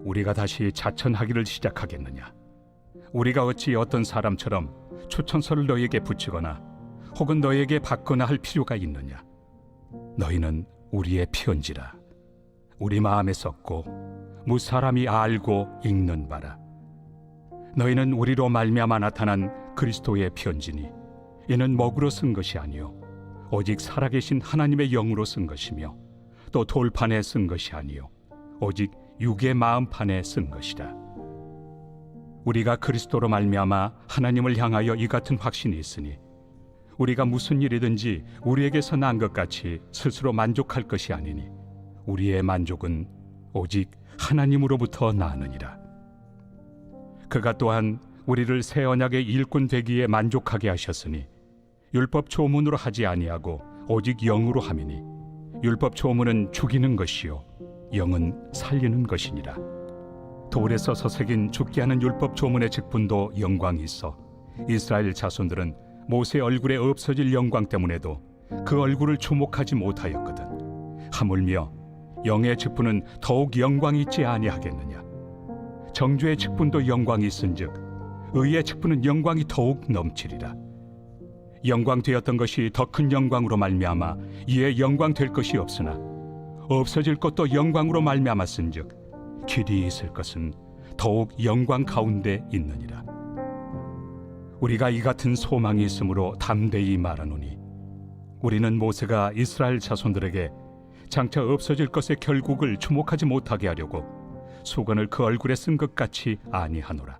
우리가 다시 자천하기를 시작하겠느냐? 우리가 어찌 어떤 사람처럼 추천서를 너희에게 붙이거나 혹은 너희에게 받거나 할 필요가 있느냐? 너희는 우리의 편지라. 우리 마음에 썼고 무사람이 알고 읽는 바라. 너희는 우리로 말미암아 나타난 그리스도의 편지니 이는 먹으로 쓴 것이 아니요 오직 살아계신 하나님의 영으로 쓴 것이며 또 돌판에 쓴 것이 아니요 오직 육의 마음판에 쓴 것이라. 우리가 그리스도로 말미암아 하나님을 향하여 이 같은 확신이 있으니 우리가 무슨 일이든지 우리에게서 난 것 같이 스스로 만족할 것이 아니니 우리의 만족은 오직 하나님으로부터 나느니라. 그가 또한 우리를 새 언약의 일꾼 되기에 만족하게 하셨으니 율법 조문으로 하지 아니하고 오직 영으로 함이니 율법 조문은 죽이는 것이요 영은 살리는 것이니라. 돌에서 서새긴 죽게 하는 율법 조문의 직분도 영광이 있어 이스라엘 자손들은 모세 얼굴에 없어질 영광 때문에도 그 얼굴을 주목하지 못하였거든. 하물며 영의 직분은 더욱 영광이 있지 아니하겠느냐? 정죄의 직분도 영광이 있은즉 의의 직분은 영광이 더욱 넘치리라. 영광 되었던 것이 더 큰 영광으로 말미암아 이에 영광 될 것이 없으나 없어질 것도 영광으로 말미암았은즉 길이 있을 것은 더욱 영광 가운데 있느니라. 우리가 이 같은 소망이 있으므로 담대히 말하노니 우리는 모세가 이스라엘 자손들에게 장차 없어질 것의 결국을 주목하지 못하게 하려고 수건을 그 얼굴에 쓴 것 같이 아니하노라.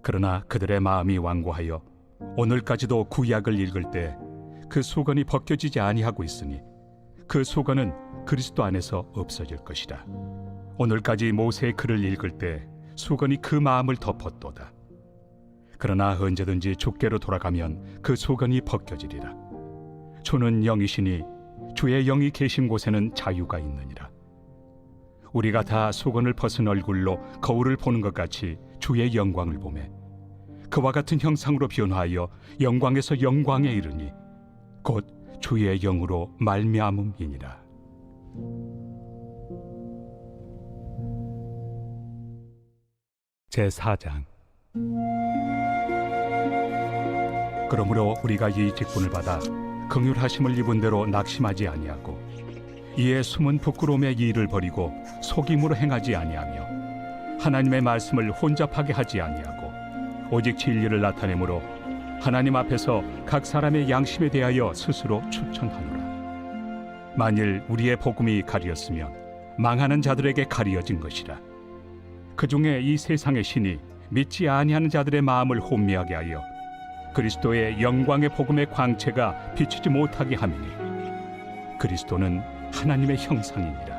그러나 그들의 마음이 완고하여 오늘까지도 구약을 읽을 때 그 수건이 벗겨지지 아니하고 있으니 그 수건은 그리스도 안에서 없어질 것이라. 오늘까지 모세의 글을 읽을 때 수건이 그 마음을 덮었도다. 그러나 언제든지 주께로 돌아가면 그 수건이 벗겨지리라. 주는 영이시니 주의 영이 계신 곳에는 자유가 있느니라. 우리가 다 수건을 벗은 얼굴로 거울을 보는 것 같이 주의 영광을 보매 그와 같은 형상으로 변화하여 영광에서 영광에 이르니 곧 주의 영으로 말미암음이니라. 제4장. 그러므로 우리가 이 직분을 받아 긍휼하심을 입은 대로 낙심하지 아니하고 이에 숨은 부끄러움의 일을 버리고 속임으로 행하지 아니하며 하나님의 말씀을 혼잡하게 하지 아니하고 오직 진리를 나타내므로 하나님 앞에서 각 사람의 양심에 대하여 스스로 추천하노라. 만일 우리의 복음이 가리었으면 망하는 자들에게 가리어진 것이라. 그 중에 이 세상의 신이 믿지 아니하는 자들의 마음을 혼미하게 하여 그리스도의 영광의 복음의 광채가 비치지 못하게 함이니 그리스도는 하나님의 형상이니라.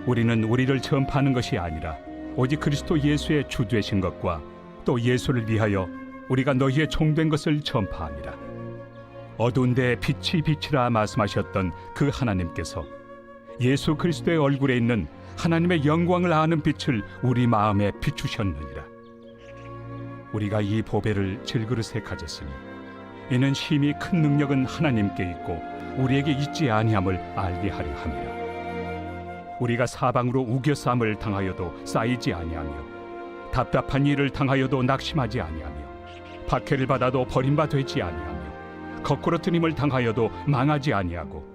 우리는 우리를 전파하는 것이 아니라 오직 그리스도 예수의 주 되신 것과 또 예수를 위하여 우리가 너희의 종된 것을 전파함이라. 어두운 데 빛이 빛이라 말씀하셨던 그 하나님께서 예수 그리스도의 얼굴에 있는 하나님의 영광을 아는 빛을 우리 마음에 비추셨느니라. 우리가 이 보배를 질그릇에 가졌으니 이는 심히 큰 능력은 하나님께 있고 우리에게 있지 아니함을 알게 하려 함이라. 우리가 사방으로 우겨쌈을 당하여도 쌓이지 아니하며 답답한 일을 당하여도 낙심하지 아니하며 박해를 받아도 버림바 되지 아니하며 거꾸로 뜨림을 당하여도 망하지 아니하고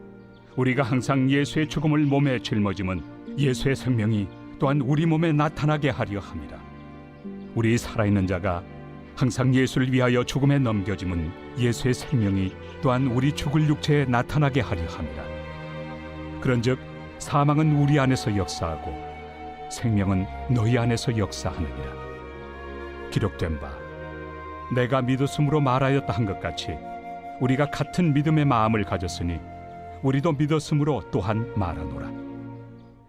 우리가 항상 예수의 죽음을 몸에 짊어짐은 예수의 생명이 또한 우리 몸에 나타나게 하려 함이라. 우리 살아있는 자가 항상 예수를 위하여 죽음에 넘겨짐은 예수의 생명이 또한 우리 죽을 육체에 나타나게 하려 함이라. 그런즉 사망은 우리 안에서 역사하고 생명은 너희 안에서 역사하느니라. 기록된 바 내가 믿었으므로 말하였다 한 것 같이 우리가 같은 믿음의 마음을 가졌으니 우리도 믿었으므로 또한 말하노라.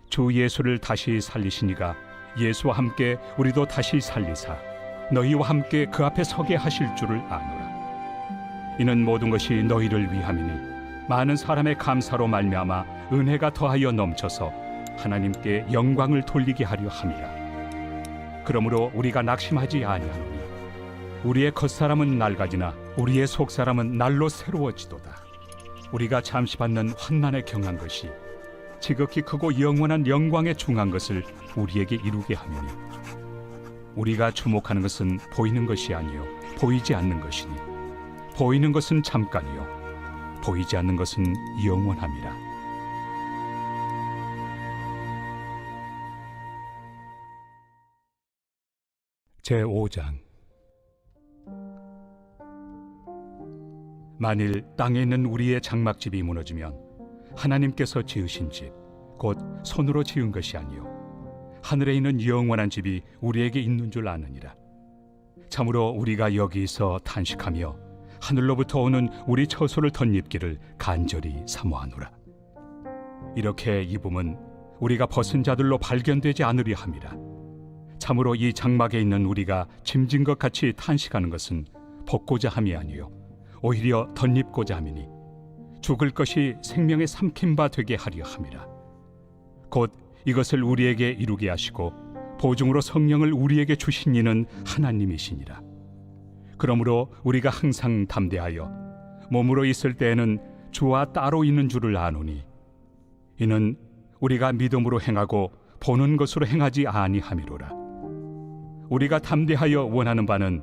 주 예수를 다시 살리시니가 예수와 함께 우리도 다시 살리사 너희와 함께 그 앞에 서게 하실 줄을 아노라. 이는 모든 것이 너희를 위함이니 많은 사람의 감사로 말미암아 은혜가 더하여 넘쳐서 하나님께 영광을 돌리게 하려 함이라. 그러므로 우리가 낙심하지 아니하노니 우리의 겉사람은 낡아지나 우리의 속사람은 날로 새로워지도다. 우리가 잠시 받는 환난에 경한 것이 지극히 크고 영원한 영광에 중한 것을 우리에게 이루게 하느니 우리가 주목하는 것은 보이는 것이 아니요 보이지 않는 것이니 보이는 것은 잠깐이요 보이지 않는 것은 영원함이라. 제5장. 만일 땅에 있는 우리의 장막집이 무너지면 하나님께서 지으신 집, 곧 손으로 지은 것이 아니요 하늘에 있는 영원한 집이 우리에게 있는 줄 아느니라. 참으로 우리가 여기서 탄식하며 하늘로부터 오는 우리 처소를 덧입기를 간절히 사모하노라. 이렇게 입음은 우리가 벗은 자들로 발견되지 않으려 함이라. 참으로 이 장막에 있는 우리가 짐진 것 같이 탄식하는 것은 벗고자 함이 아니요 오히려 덧입고자 함이니 죽을 것이 생명의 삼킨 바 되게 하려 함이라. 곧 이것을 우리에게 이루게 하시고 보증으로 성령을 우리에게 주신 이는 하나님이시니라. 그러므로 우리가 항상 담대하여 몸으로 있을 때에는 주와 따로 있는 줄을 아노니 이는 우리가 믿음으로 행하고 보는 것으로 행하지 아니함이로라. 우리가 담대하여 원하는 바는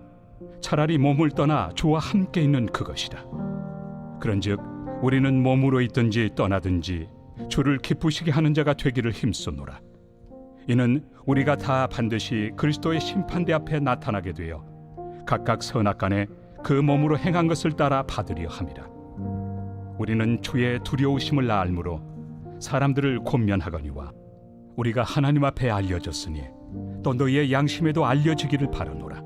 차라리 몸을 떠나 주와 함께 있는 그것이라. 그런즉 우리는 몸으로 있든지 떠나든지 주를 기쁘시게 하는 자가 되기를 힘쓰노라. 이는 우리가 다 반드시 그리스도의 심판대 앞에 나타나게 되어 각각 선악간에 그 몸으로 행한 것을 따라 받으려 함이라. 우리는 주의 두려우심을 알므로 사람들을 권면하거니와 우리가 하나님 앞에 알려졌으니 또 너희의 양심에도 알려지기를 바라노라.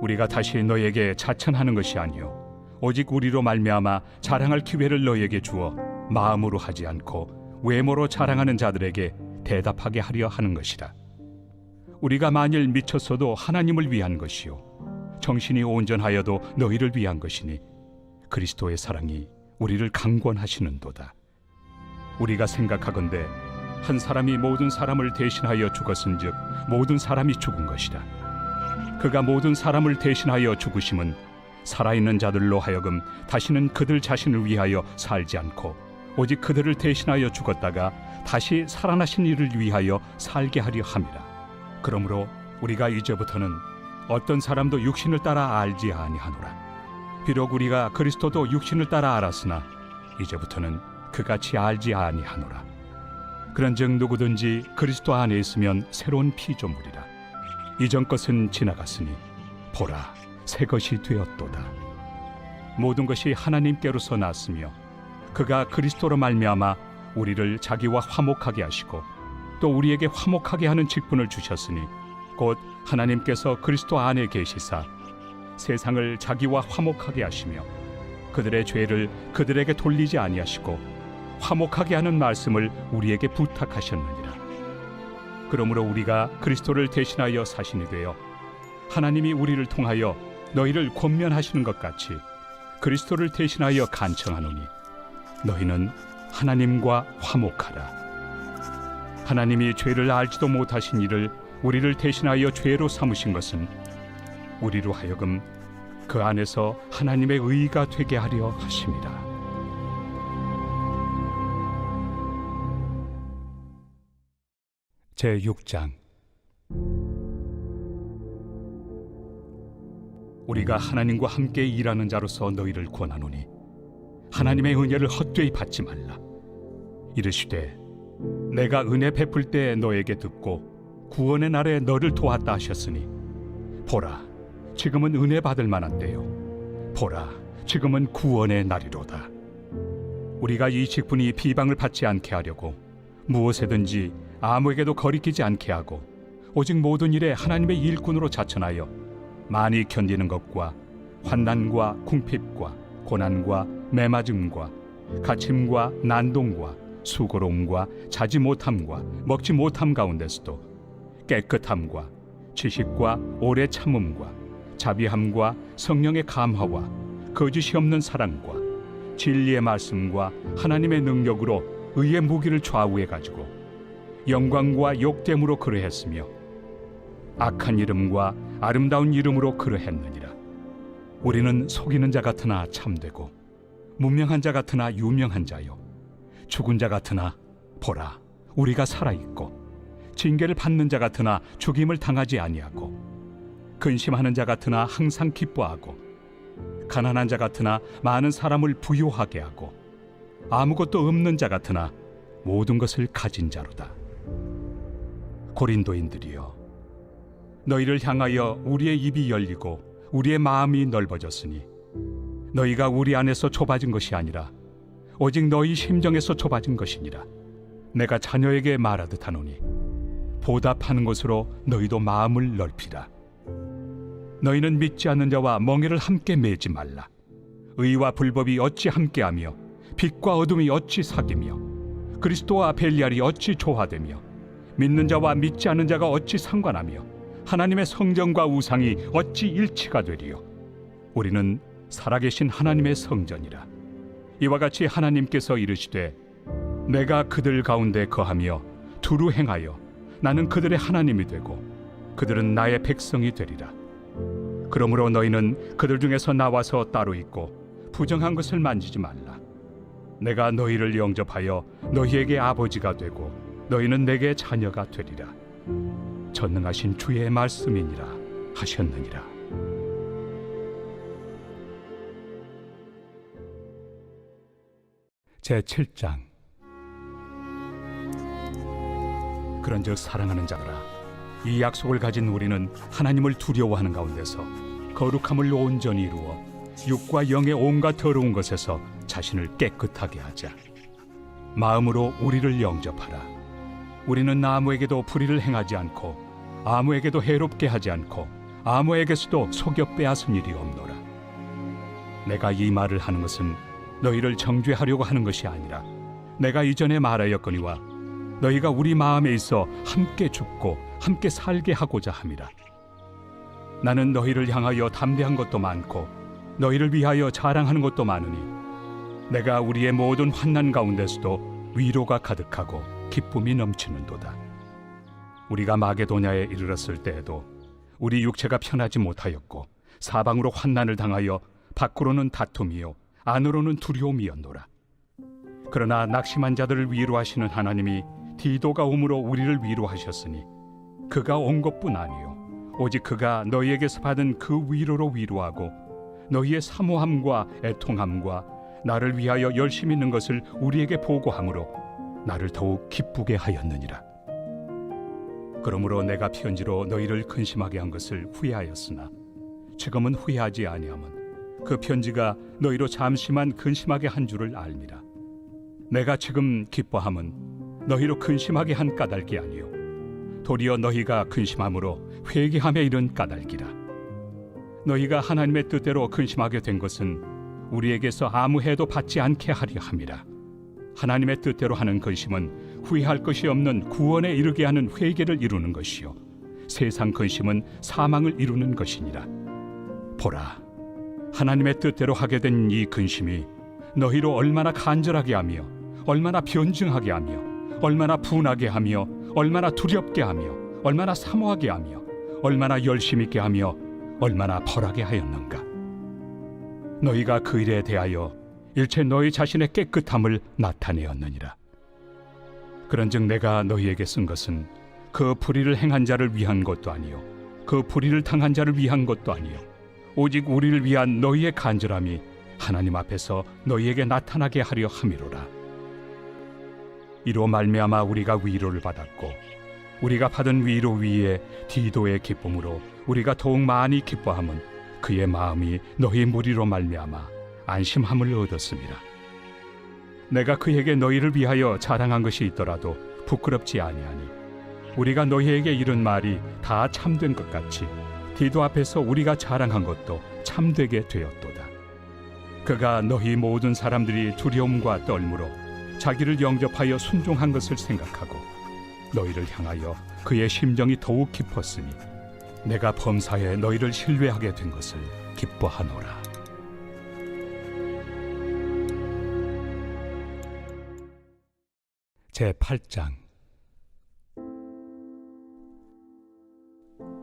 우리가 다시 너희에게 자천하는 것이 아니요 오직 우리로 말미암아 자랑할 기회를 너희에게 주어 마음으로 하지 않고 외모로 자랑하는 자들에게 대답하게 하려 하는 것이라. 우리가 만일 미쳤어도 하나님을 위한 것이요 정신이 온전하여도 너희를 위한 것이니 그리스도의 사랑이 우리를 강권하시는도다. 우리가 생각하건대 한 사람이 모든 사람을 대신하여 죽었은즉 모든 사람이 죽은 것이라. 그가 모든 사람을 대신하여 죽으심은 살아있는 자들로 하여금 다시는 그들 자신을 위하여 살지 않고 오직 그들을 대신하여 죽었다가 다시 살아나신 이를 위하여 살게 하려 함이라. 그러므로 우리가 이제부터는 어떤 사람도 육신을 따라 알지 아니하노라. 비록 우리가 그리스도도 육신을 따라 알았으나 이제부터는 그같이 알지 아니하노라. 그런즉 누구든지 그리스도 안에 있으면 새로운 피조물이라. 이전 것은 지나갔으니 보라 새 것이 되었도다. 모든 것이 하나님께로서 났으며 그가 그리스도로 말미암아 우리를 자기와 화목하게 하시고 또 우리에게 화목하게 하는 직분을 주셨으니 곧 하나님께서 그리스도 안에 계시사 세상을 자기와 화목하게 하시며 그들의 죄를 그들에게 돌리지 아니하시고 화목하게 하는 말씀을 우리에게 부탁하셨느니라. 그러므로 우리가 그리스도를 대신하여 사신이 되어 하나님이 우리를 통하여 너희를 권면하시는 것 같이 그리스도를 대신하여 간청하노니 너희는 하나님과 화목하라. 하나님이 죄를 알지도 못하신 이를 우리를 대신하여 죄로 삼으신 것은 우리로 하여금 그 안에서 하나님의 의가 되게 하려 하심이라. 제6장. 우리가 하나님과 함께 일하는 자로서 너희를 권하노니 하나님의 은혜를 헛되이 받지 말라. 이르시되 내가 은혜 베풀 때 너에게 듣고 구원의 날에 너를 도왔다 하셨으니 보라 지금은 은혜 받을 만한 때요 보라 지금은 구원의 날이로다. 우리가 이 직분이 비방을 받지 않게 하려고 무엇에든지 아무에게도 거리끼지 않게 하고 오직 모든 일에 하나님의 일꾼으로 자천하여 많이 견디는 것과 환난과 궁핍과 고난과 매맞음과 갇힘과 난동과 수고로움과 자지 못함과 먹지 못함 가운데서도 깨끗함과 지식과 오래 참음과 자비함과 성령의 감화와 거짓이 없는 사랑과 진리의 말씀과 하나님의 능력으로 의의 무기를 좌우해 가지고 영광과 욕됨으로 그러했으며 악한 이름과 아름다운 이름으로 그러했느니라. 우리는 속이는 자 같으나 참되고 무명한 자 같으나 유명한 자요 죽은 자 같으나 보라 우리가 살아있고 징계를 받는 자 같으나 죽임을 당하지 아니하고 근심하는 자 같으나 항상 기뻐하고 가난한 자 같으나 많은 사람을 부유하게 하고 아무것도 없는 자 같으나 모든 것을 가진 자로다. 고린도인들이여, 너희를 향하여 우리의 입이 열리고 우리의 마음이 넓어졌으니 너희가 우리 안에서 좁아진 것이 아니라 오직 너희 심정에서 좁아진 것이니라. 내가 자녀에게 말하듯 하노니 보답하는 것으로 너희도 마음을 넓히라. 너희는 믿지 않는 자와 멍에를 함께 매지 말라. 의와 불법이 어찌 함께하며 빛과 어둠이 어찌 사귀며 그리스도와 벨리알이 어찌 조화되며 믿는 자와 믿지 않는 자가 어찌 상관하며 하나님의 성전과 우상이 어찌 일치가 되리요. 우리는 살아계신 하나님의 성전이라. 이와 같이 하나님께서 이르시되 내가 그들 가운데 거하며 두루 행하여 나는 그들의 하나님이 되고 그들은 나의 백성이 되리라. 그러므로 너희는 그들 중에서 나와서 따로 있고 부정한 것을 만지지 말라. 내가 너희를 영접하여 너희에게 아버지가 되고 너희는 내게 자녀가 되리라. 전능하신 주의 말씀이니라 하셨느니라. 제7장. 그런즉 사랑하는 자들아, 이 약속을 가진 우리는 하나님을 두려워하는 가운데서 거룩함을 온전히 이루어 육과 영의 온갖 더러운 것에서 자신을 깨끗하게 하자. 마음으로 우리를 영접하라. 우리는 아무에게도 불의를 행하지 않고 아무에게도 해롭게 하지 않고 아무에게서도 속여 빼앗은 일이 없노라. 내가 이 말을 하는 것은 너희를 정죄하려고 하는 것이 아니라 내가 이전에 말하였거니와 너희가 우리 마음에 있어 함께 죽고 함께 살게 하고자 함이라. 나는 너희를 향하여 담대한 것도 많고 너희를 위하여 자랑하는 것도 많으니 내가 우리의 모든 환난 가운데서도 위로가 가득하고 기쁨이 넘치는도다. 우리가 마게도냐에 이르렀을 때에도 우리 육체가 편하지 못하였고 사방으로 환난을 당하여 밖으로는 다툼이요 안으로는 두려움이었노라. 그러나 낙심한 자들을 위로하시는 하나님이 디도가 오므로 우리를 위로하셨으니 그가 온 것뿐 아니요 오직 그가 너희에게서 받은 그 위로로 위로하고 너희의 사모함과 애통함과 나를 위하여 열심히 있는 것을 우리에게 보고함으로 나를 더욱 기쁘게 하였느니라. 그러므로 내가 편지로 너희를 근심하게 한 것을 후회하였으나 지금은 후회하지 아니함은 그 편지가 너희로 잠시만 근심하게 한 줄을 알미라. 내가 지금 기뻐함은 너희로 근심하게 한 까닭이 아니요 도리어 너희가 근심함으로 회개함에 이른 까닭이라. 너희가 하나님의 뜻대로 근심하게 된 것은 우리에게서 아무 해도 받지 않게 하려 함이라. 하나님의 뜻대로 하는 근심은 후회할 것이 없는 구원에 이르게 하는 회개를 이루는 것이요 세상 근심은 사망을 이루는 것이니라. 보라, 하나님의 뜻대로 하게 된 이 근심이 너희로 얼마나 간절하게 하며 얼마나 변증하게 하며 얼마나 분하게 하며 얼마나 두렵게 하며 얼마나 사모하게 하며 얼마나 열심 있게 하며 얼마나 벌하게 하였는가. 너희가 그 일에 대하여 일체 너희 자신의 깨끗함을 나타내었느니라. 그런즉 내가 너희에게 쓴 것은 그 불의를 행한 자를 위한 것도 아니요 그 불의를 당한 자를 위한 것도 아니요 오직 우리를 위한 너희의 간절함이 하나님 앞에서 너희에게 나타나게 하려 함이로라. 이로 말미암아 우리가 위로를 받았고 우리가 받은 위로 위에 디도의 기쁨으로 우리가 더욱 많이 기뻐함은 그의 마음이 너희 무리로 말미암아 안심함을 얻었음이라. 내가 그에게 너희를 위하여 자랑한 것이 있더라도 부끄럽지 아니하니 우리가 너희에게 이른 말이 다 참된 것 같이 디도 앞에서 우리가 자랑한 것도 참되게 되었도다. 그가 너희 모든 사람들이 두려움과 떨므로 자기를 영접하여 순종한 것을 생각하고 너희를 향하여 그의 심정이 더욱 깊었으니 내가 범사에 너희를 신뢰하게 된 것을 기뻐하노라. 제8장.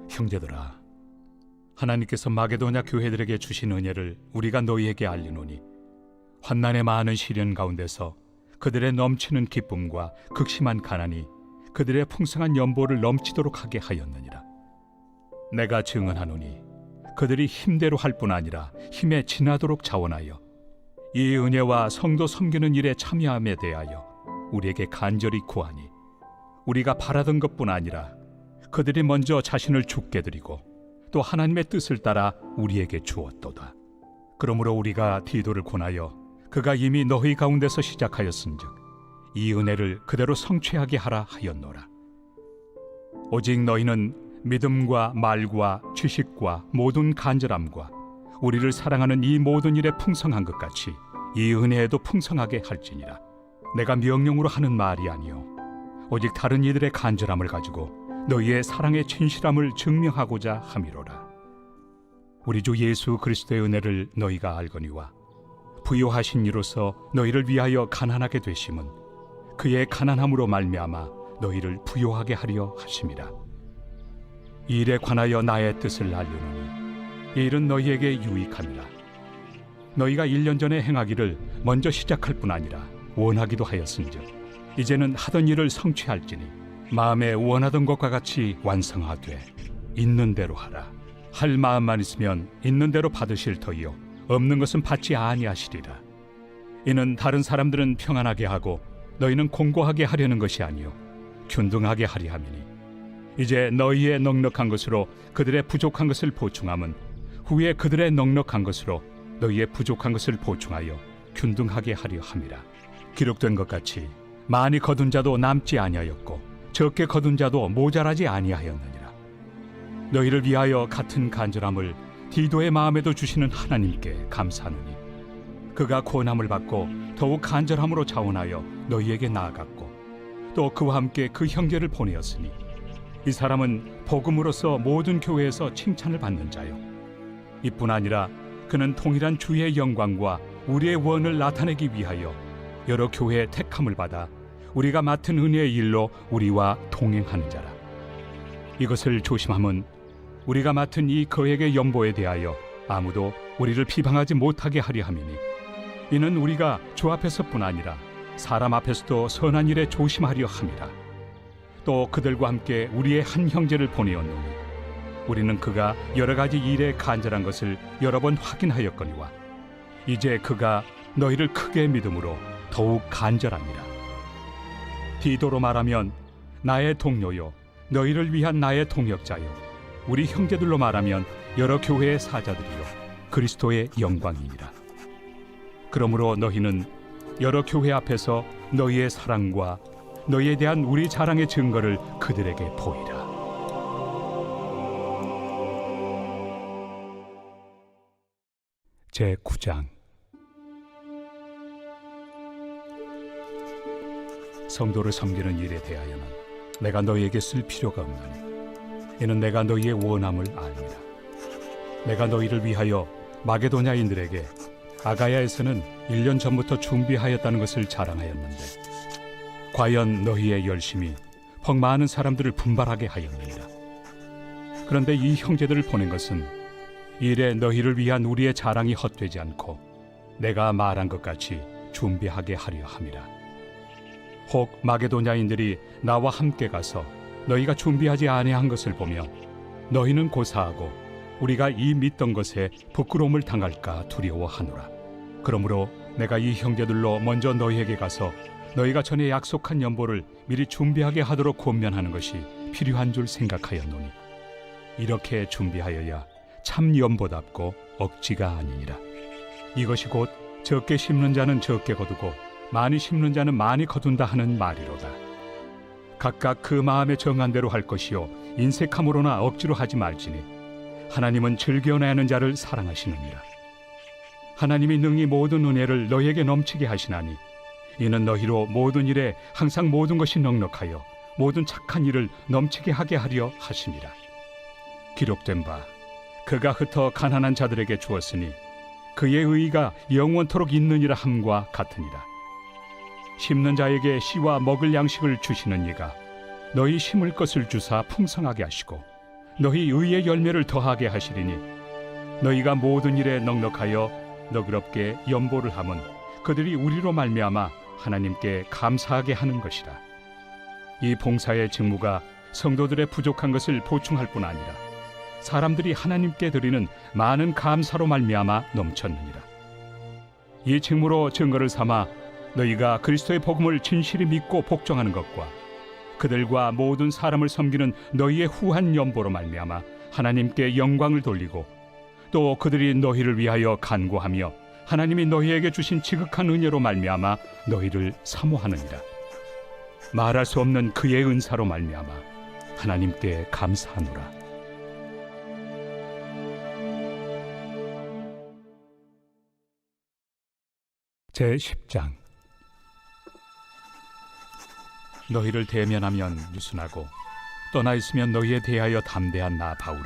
형제들아, 하나님께서 마게도냐 교회들에게 주신 은혜를 우리가 너희에게 알리노니 환난의 많은 시련 가운데서 그들의 넘치는 기쁨과 극심한 가난이 그들의 풍성한 연보를 넘치도록 하게 하였느니라. 내가 증언하노니 그들이 힘대로 할 뿐 아니라 힘에 지나도록 자원하여 이 은혜와 성도 섬기는 일에 참여함에 대하여 우리에게 간절히 구하니 우리가 바라던 것뿐 아니라 그들이 먼저 자신을 죽게 드리고 또 하나님의 뜻을 따라 우리에게 주었도다. 그러므로 우리가 디도를 권하여 그가 이미 너희 가운데서 시작하였은즉 이 은혜를 그대로 성취하게 하라 하였노라. 오직 너희는 믿음과 말과 지식과 모든 간절함과 우리를 사랑하는 이 모든 일에 풍성한 것 같이 이 은혜에도 풍성하게 할지니라. 내가 명령으로 하는 말이 아니요 오직 다른 이들의 간절함을 가지고 너희의 사랑의 진실함을 증명하고자 함이로라. 우리 주 예수 그리스도의 은혜를 너희가 알거니와 부요하신 이로서 너희를 위하여 가난하게 되심은 그의 가난함으로 말미암아 너희를 부요하게 하려 하심이라. 이 일에 관하여 나의 뜻을 알려노니 이 일은 너희에게 유익함이라. 너희가 1년 전에 행하기를 먼저 시작할 뿐 아니라 원하기도 하였은즉 이제는 하던 일을 성취할지니 마음에 원하던 것과 같이 완성하되 있는 대로 하라. 할 마음만 있으면 있는 대로 받으실 터이요 없는 것은 받지 아니하시리라. 이는 다른 사람들은 평안하게 하고 너희는 공고하게 하려는 것이 아니요 균등하게 하리 함이니 이제 너희의 넉넉한 것으로 그들의 부족한 것을 보충함은 후에 그들의 넉넉한 것으로 너희의 부족한 것을 보충하여 균등하게 하려 함이라. 기록된 것 같이 많이 거둔 자도 남지 아니하였고 적게 거둔 자도 모자라지 아니하였느니라. 너희를 위하여 같은 간절함을 디도의 마음에도 주시는 하나님께 감사하노니 그가 고난을 받고 더욱 간절함으로 자원하여 너희에게 나아갔고 또 그와 함께 그 형제를 보내었으니 이 사람은 복음으로서 모든 교회에서 칭찬을 받는 자요 이뿐 아니라 그는 통일한 주의 영광과 우리의 원을 나타내기 위하여 여러 교회의 택함을 받아 우리가 맡은 은혜의 일로 우리와 동행하는 자라. 이것을 조심함은 우리가 맡은 이 거액의 연보에 대하여 아무도 우리를 비방하지 못하게 하려 함이니 이는 우리가 주 앞에서뿐 아니라 사람 앞에서도 선한 일에 조심하려 함이라. 또 그들과 함께 우리의 한 형제를 보내었노니 우리는 그가 여러 가지 일에 간절한 것을 여러 번 확인하였거니와 이제 그가 너희를 크게 믿음으로 더욱 간절합니다. 디도로 말하면 나의 동료요 너희를 위한 나의 동역자요 우리 형제들로 말하면 여러 교회의 사자들이요 그리스도의 영광이니라. 그러므로 너희는 여러 교회 앞에서 너희의 사랑과 너희에 대한 우리 자랑의 증거를 그들에게 보이라. 제9장. 성도를 섬기는 일에 대하여는 내가 너희에게 쓸 필요가 없나니 이는 내가 너희의 원함을 압니다. 내가 너희를 위하여 마게도냐인들에게 아가야에서는 1년 전부터 준비하였다는 것을 자랑하였는데 과연 너희의 열심이 퍽 많은 사람들을 분발하게 하였느니라. 그런데 이 형제들을 보낸 것은 이래 너희를 위한 우리의 자랑이 헛되지 않고 내가 말한 것 같이 준비하게 하려 함이라. 혹 마게도냐인들이 나와 함께 가서 너희가 준비하지 아니한 것을 보며 너희는 고사하고 우리가 이 믿던 것에 부끄러움을 당할까 두려워하노라. 그러므로 내가 이 형제들로 먼저 너희에게 가서 너희가 전에 약속한 연보를 미리 준비하게 하도록 권면하는 것이 필요한 줄 생각하였노니 이렇게 준비하여야 참 연보답고 억지가 아니니라. 이것이 곧 적게 심는 자는 적게 거두고 많이 심는 자는 많이 거둔다 하는 말이로다. 각각 그 마음에 정한 대로 할 것이요 인색함으로나 억지로 하지 말지니 하나님은 즐겨내야 하는 자를 사랑하시느니라. 하나님이 능히 모든 은혜를 너희에게 넘치게 하시나니 이는 너희로 모든 일에 항상 모든 것이 넉넉하여 모든 착한 일을 넘치게 하게 하려 하심이라. 기록된 바 그가 흩어 가난한 자들에게 주었으니 그의 의의가 영원토록 있느니라 함과 같으니라. 심는 자에게 씨와 먹을 양식을 주시는 이가 너희 심을 것을 주사 풍성하게 하시고 너희 의의 열매를 더하게 하시리니 너희가 모든 일에 넉넉하여 너그럽게 연보를 함은 그들이 우리로 말미암아 하나님께 감사하게 하는 것이라. 이 봉사의 직무가 성도들의 부족한 것을 보충할 뿐 아니라 사람들이 하나님께 드리는 많은 감사로 말미암아 넘쳤느니라. 이 직무로 증거를 삼아 너희가 그리스도의 복음을 진실히 믿고 복종하는 것과 그들과 모든 사람을 섬기는 너희의 후한 연보로 말미암아 하나님께 영광을 돌리고 또 그들이 너희를 위하여 간구하며 하나님이 너희에게 주신 지극한 은혜로 말미암아 너희를 사모하느니라. 말할 수 없는 그의 은사로 말미암아 하나님께 감사하노라. 제10장. 너희를 대면하면 유순하고 떠나 있으면 너희에 대하여 담대한 나 바울은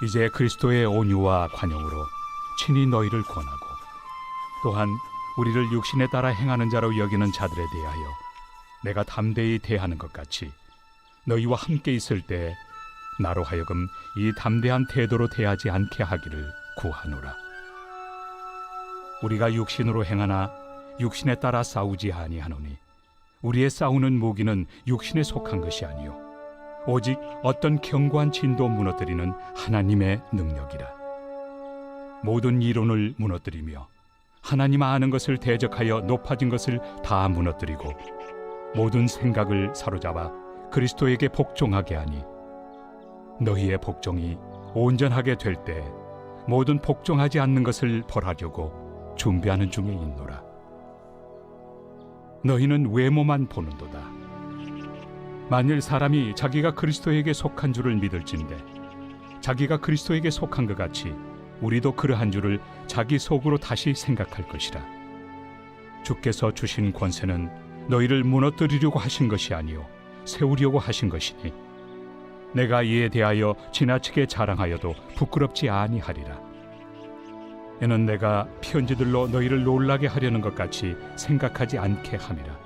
이제 그리스도의 온유와 관용으로 친히 너희를 권하고 또한 우리를 육신에 따라 행하는 자로 여기는 자들에 대하여 내가 담대히 대하는 것 같이 너희와 함께 있을 때 나로 하여금 이 담대한 태도로 대하지 않게 하기를 구하노라. 우리가 육신으로 행하나 육신에 따라 싸우지 아니하노니 우리의 싸우는 무기는 육신에 속한 것이 아니요 오직 어떤 견고한 진도 무너뜨리는 하나님의 능력이라. 모든 이론을 무너뜨리며 하나님 아는 것을 대적하여 높아진 것을 다 무너뜨리고 모든 생각을 사로잡아 그리스도에게 복종하게 하니 너희의 복종이 온전하게 될 때 모든 복종하지 않는 것을 벌하려고 준비하는 중에 있노라. 너희는 외모만 보는도다. 만일 사람이 자기가 그리스도에게 속한 줄을 믿을진대 자기가 그리스도에게 속한 것 같이 우리도 그러한 줄을 자기 속으로 다시 생각할 것이라. 주께서 주신 권세는 너희를 무너뜨리려고 하신 것이 아니요 세우려고 하신 것이니 내가 이에 대하여 지나치게 자랑하여도 부끄럽지 아니하리라. 이는 내가 편지들로 너희를 놀라게 하려는 것 같이 생각하지 않게 함이라.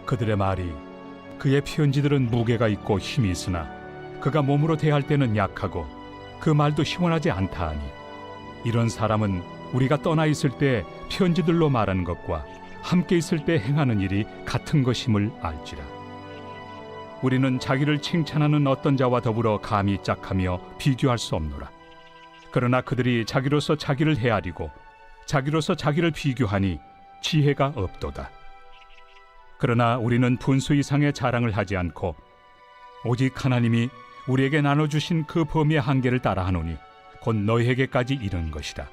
그들의 말이 그의 편지들은 무게가 있고 힘이 있으나 그가 몸으로 대할 때는 약하고 그 말도 시원하지 않다 하니 이런 사람은 우리가 떠나 있을 때 편지들로 말하는 것과 함께 있을 때 행하는 일이 같은 것임을 알지라. 우리는 자기를 칭찬하는 어떤 자와 더불어 감히 짝하며 비교할 수 없노라. 그러나 그들이 자기로서 자기를 헤아리고 자기로서 자기를 비교하니 지혜가 없도다. 그러나 우리는 분수 이상의 자랑을 하지 않고 오직 하나님이 우리에게 나눠주신 그 범위의 한계를 따라하노니 곧 너희에게까지 이른 것이다.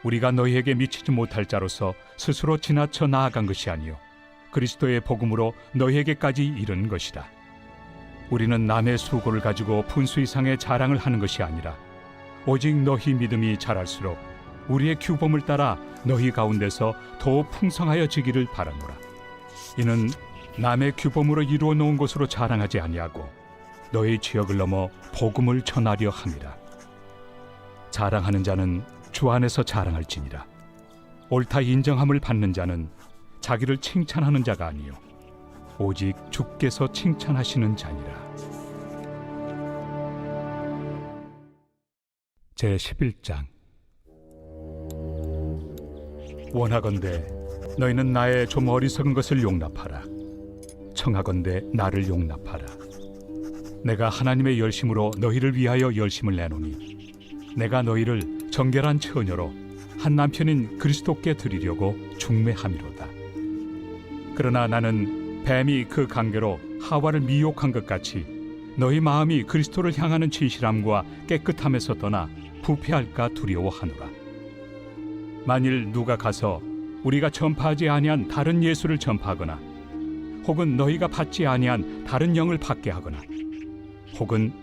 우리가 너희에게 미치지 못할 자로서 스스로 지나쳐 나아간 것이 아니요 그리스도의 복음으로 너희에게까지 이른 것이다. 우리는 남의 수고를 가지고 분수 이상의 자랑을 하는 것이 아니라 오직 너희 믿음이 자랄수록 우리의 규범을 따라 너희 가운데서 더욱 풍성하여지기를 바라노라. 이는 남의 규범으로 이루어 놓은 것으로 자랑하지 아니하고 너희 지역을 넘어 복음을 전하려 함이라. 자랑하는 자는 주 안에서 자랑할지니라. 옳다 인정함을 받는 자는 자기를 칭찬하는 자가 아니요 오직 주께서 칭찬하시는 자니라. 제11장. 원하건대 너희는 나의 좀 어리석은 것을 용납하라. 청하건대 나를 용납하라. 내가 하나님의 열심으로 너희를 위하여 열심을 내노니 내가 너희를 정결한 처녀로 한 남편인 그리스도께 드리려고 중매함이로다. 그러나 나는 뱀이 그 관계로 하와를 미혹한 것 같이 너희 마음이 그리스도를 향하는 진실함과 깨끗함에서 떠나 부패할까 두려워하노라. 만일 누가 가서 우리가 전파하지 아니한 다른 예수를 전파하거나 혹은 너희가 받지 아니한 다른 영을 받게 하거나 혹은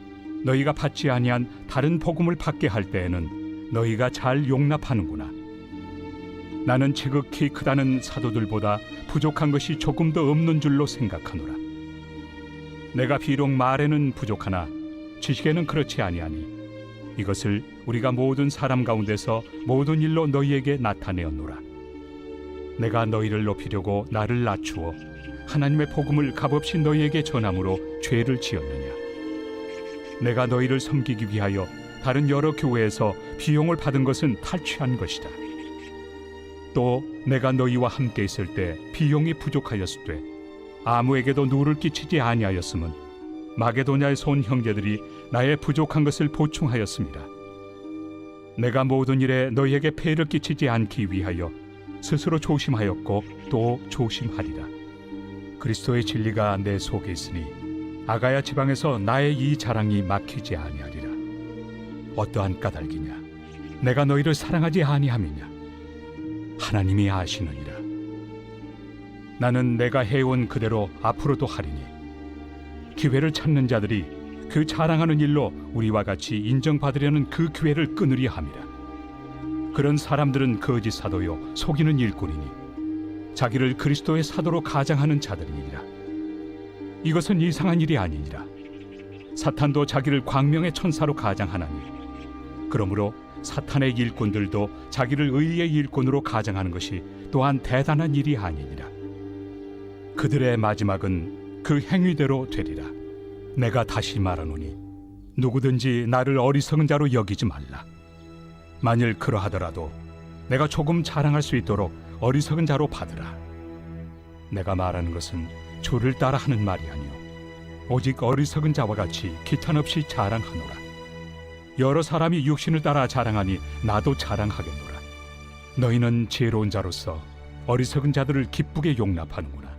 너희가 받지 아니한 다른 복음을 받게 할 때에는 너희가 잘 용납하는구나. 나는 지극히 크다는 사도들보다 부족한 것이 조금도 없는 줄로 생각하노라. 내가 비록 말에는 부족하나 지식에는 그렇지 아니하니 이것을 우리가 모든 사람 가운데서 모든 일로 너희에게 나타내었노라. 내가 너희를 높이려고 나를 낮추어 하나님의 복음을 값없이 너희에게 전함으로 죄를 지었느냐? 내가 너희를 섬기기 위하여 다른 여러 교회에서 비용을 받은 것은 탈취한 것이다. 또 내가 너희와 함께 있을 때 비용이 부족하였으되 아무에게도 누를 끼치지 아니하였음은 마게도냐에서 온 형제들이 나의 부족한 것을 보충하였습니다. 내가 모든 일에 너희에게 폐를 끼치지 않기 위하여 스스로 조심하였고 또 조심하리라. 그리스도의 진리가 내 속에 있으니 아가야 지방에서 나의 이 자랑이 막히지 아니하리라. 어떠한 까닭이냐? 내가 너희를 사랑하지 아니함이냐? 하나님이 아시느니라. 나는 내가 해온 그대로 앞으로도 하리니 기회를 찾는 자들이 그 자랑하는 일로 우리와 같이 인정받으려는 그 기회를 끊으려 함이라. 그런 사람들은 거짓 사도요 속이는 일꾼이니 자기를 그리스도의 사도로 가장하는 자들이니라. 이것은 이상한 일이 아니니라. 사탄도 자기를 광명의 천사로 가장하나니 그러므로 사탄의 일꾼들도 자기를 의의 일꾼으로 가장하는 것이 또한 대단한 일이 아니니라. 그들의 마지막은 그 행위대로 되리라. 내가 다시 말하노니 누구든지 나를 어리석은 자로 여기지 말라. 만일 그러하더라도 내가 조금 자랑할 수 있도록 어리석은 자로 받으라. 내가 말하는 것은 주를 따라 하는 말이 아니요 오직 어리석은 자와 같이 기탄 없이 자랑하노라. 여러 사람이 육신을 따라 자랑하니 나도 자랑하겠노라. 너희는 지혜로운 자로서 어리석은 자들을 기쁘게 용납하는구나.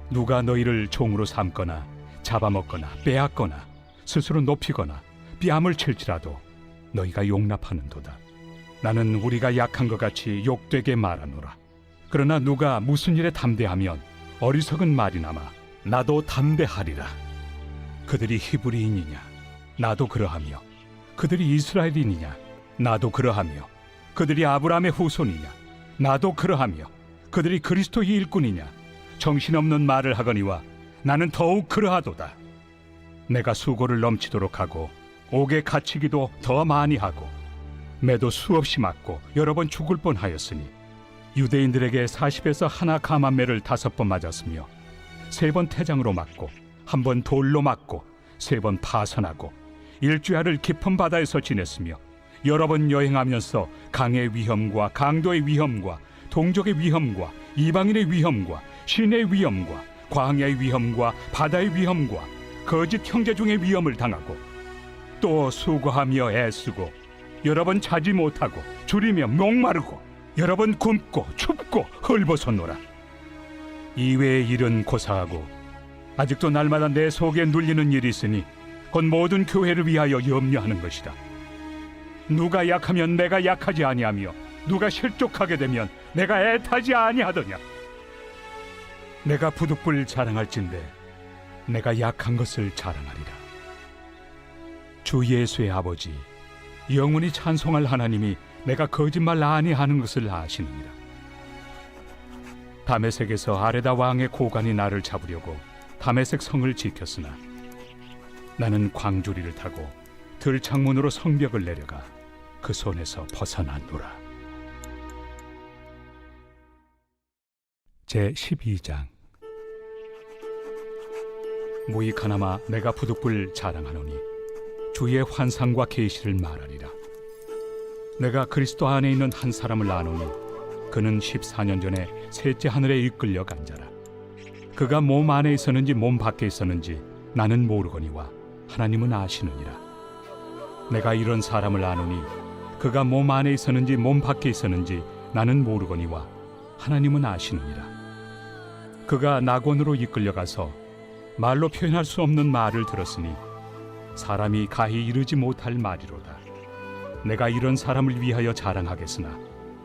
누가 너희를 종으로 삼거나 잡아먹거나 빼앗거나 스스로 높이거나 뺨을 칠지라도 너희가 용납하는도다. 나는 우리가 약한 것 같이 욕되게 말하노라. 그러나 누가 무슨 일에 담대하면 어리석은 말이나마 나도 담대하리라. 그들이 히브리인이냐? 나도 그러하며 그들이 이스라엘인이냐? 나도 그러하며 그들이 아브라함의 후손이냐? 나도 그러하며 그들이 그리스도의 일꾼이냐? 정신없는 말을 하거니와 나는 더욱 그러하도다. 내가 수고를 넘치도록 하고 옥에 갇히기도 더 많이 하고 매도 수없이 맞고 여러 번 죽을 뻔하였으니 유대인들에게 40에서 하나 감한매를 5번 맞았으며 3번 태장으로 맞고 1번 돌로 맞고 3번 파선하고 일주야를 깊은 바다에서 지냈으며 여러 번 여행하면서 강의 위험과 강도의 위험과 동족의 위험과 이방인의 위험과 신의 위험과 광야의 위험과 바다의 위험과 거짓 형제 중의 위험을 당하고 또 수고하며 애쓰고 여러 번 자지 못하고 줄이며 목마르고 여러 번 굶고 춥고 헐벗었노라. 이외의 일은 고사하고 아직도 날마다 내 속에 눌리는 일이 있으니 곧 모든 교회를 위하여 염려하는 것이다. 누가 약하면 내가 약하지 아니하며 누가 실족하게 되면 내가 애타지 아니하더냐. 내가 부득불 자랑할진대 내가 약한 것을 자랑하리라. 주 예수의 아버지 영원히 찬송할 하나님이 내가 거짓말 아니하는 것을 아시느니라. 다메섹에서 아레다 왕의 고관이 나를 잡으려고 다메섹 성을 지켰으나 나는 광주리를 타고 들창문으로 성벽을 내려가 그 손에서 벗어났노라. 제12장. 무익하나마 내가 부득불 자랑하노니 주의 환상과 계시를 말하리라. 내가 그리스도 안에 있는 한 사람을 아노니 그는 14년 전에 셋째 하늘에 이끌려 간 자라. 그가 몸 안에 있었는지 몸 밖에 있었는지 나는 모르거니와 하나님은 아시느니라. 내가 이런 사람을 아노니 그가 몸 안에 있었는지 몸 밖에 있었는지 나는 모르거니와 하나님은 아시느니라. 그가 낙원으로 이끌려가서 말로 표현할 수 없는 말을 들었으니 사람이 가히 이르지 못할 말이로다. 내가 이런 사람을 위하여 자랑하겠으나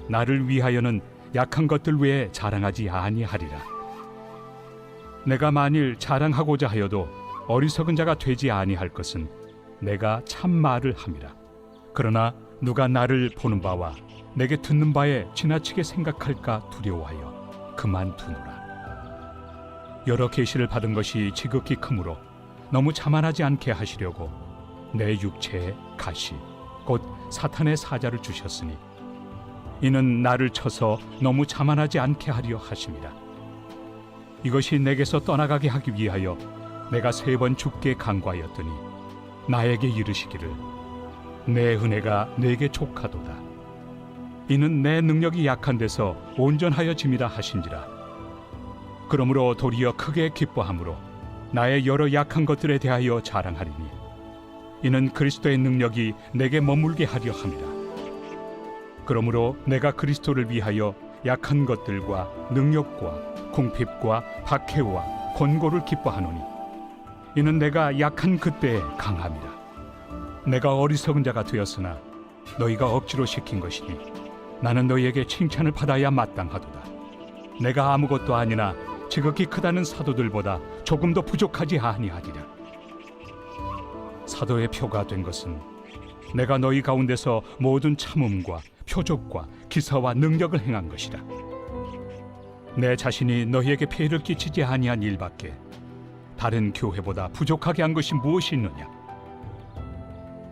나를 위하여는 약한 것들 외에 자랑하지 아니하리라. 내가 만일 자랑하고자 하여도 어리석은 자가 되지 아니할 것은 내가 참 말을 함이라. 그러나 누가 나를 보는 바와 내게 듣는 바에 지나치게 생각할까 두려워하여 그만두노라. 여러 계시를 받은 것이 지극히 크므로 너무 자만하지 않게 하시려고 내 육체에 가시 곧 사탄의 사자를 주셨으니 이는 나를 쳐서 너무 자만하지 않게 하려 하심이라. 이것이 내게서 떠나가게 하기 위하여 내가 3번 주께 간구하였더니 나에게 이르시기를 내 은혜가 내게 족하도다. 이는 내 능력이 약한 데서 온전하여짐이라 하신지라. 그러므로 도리어 크게 기뻐함으로 나의 여러 약한 것들에 대하여 자랑하리니 이는 그리스도의 능력이 내게 머물게 하려 함이라. 그러므로 내가 그리스도를 위하여 약한 것들과 능력과 궁핍과 박해와 권고를 기뻐하노니 이는 내가 약한 그때에 강함이라. 내가 어리석은 자가 되었으나 너희가 억지로 시킨 것이니 나는 너희에게 칭찬을 받아야 마땅하도다. 내가 아무것도 아니나 지극히 크다는 사도들보다 조금 더 부족하지 아니하리라. 사도의 표가 된 것은 내가 너희 가운데서 모든 참음과 표적과 기사와 능력을 행한 것이라. 내 자신이 너희에게 폐해를 끼치지 아니한 일밖에 다른 교회보다 부족하게 한 것이 무엇이 있느냐?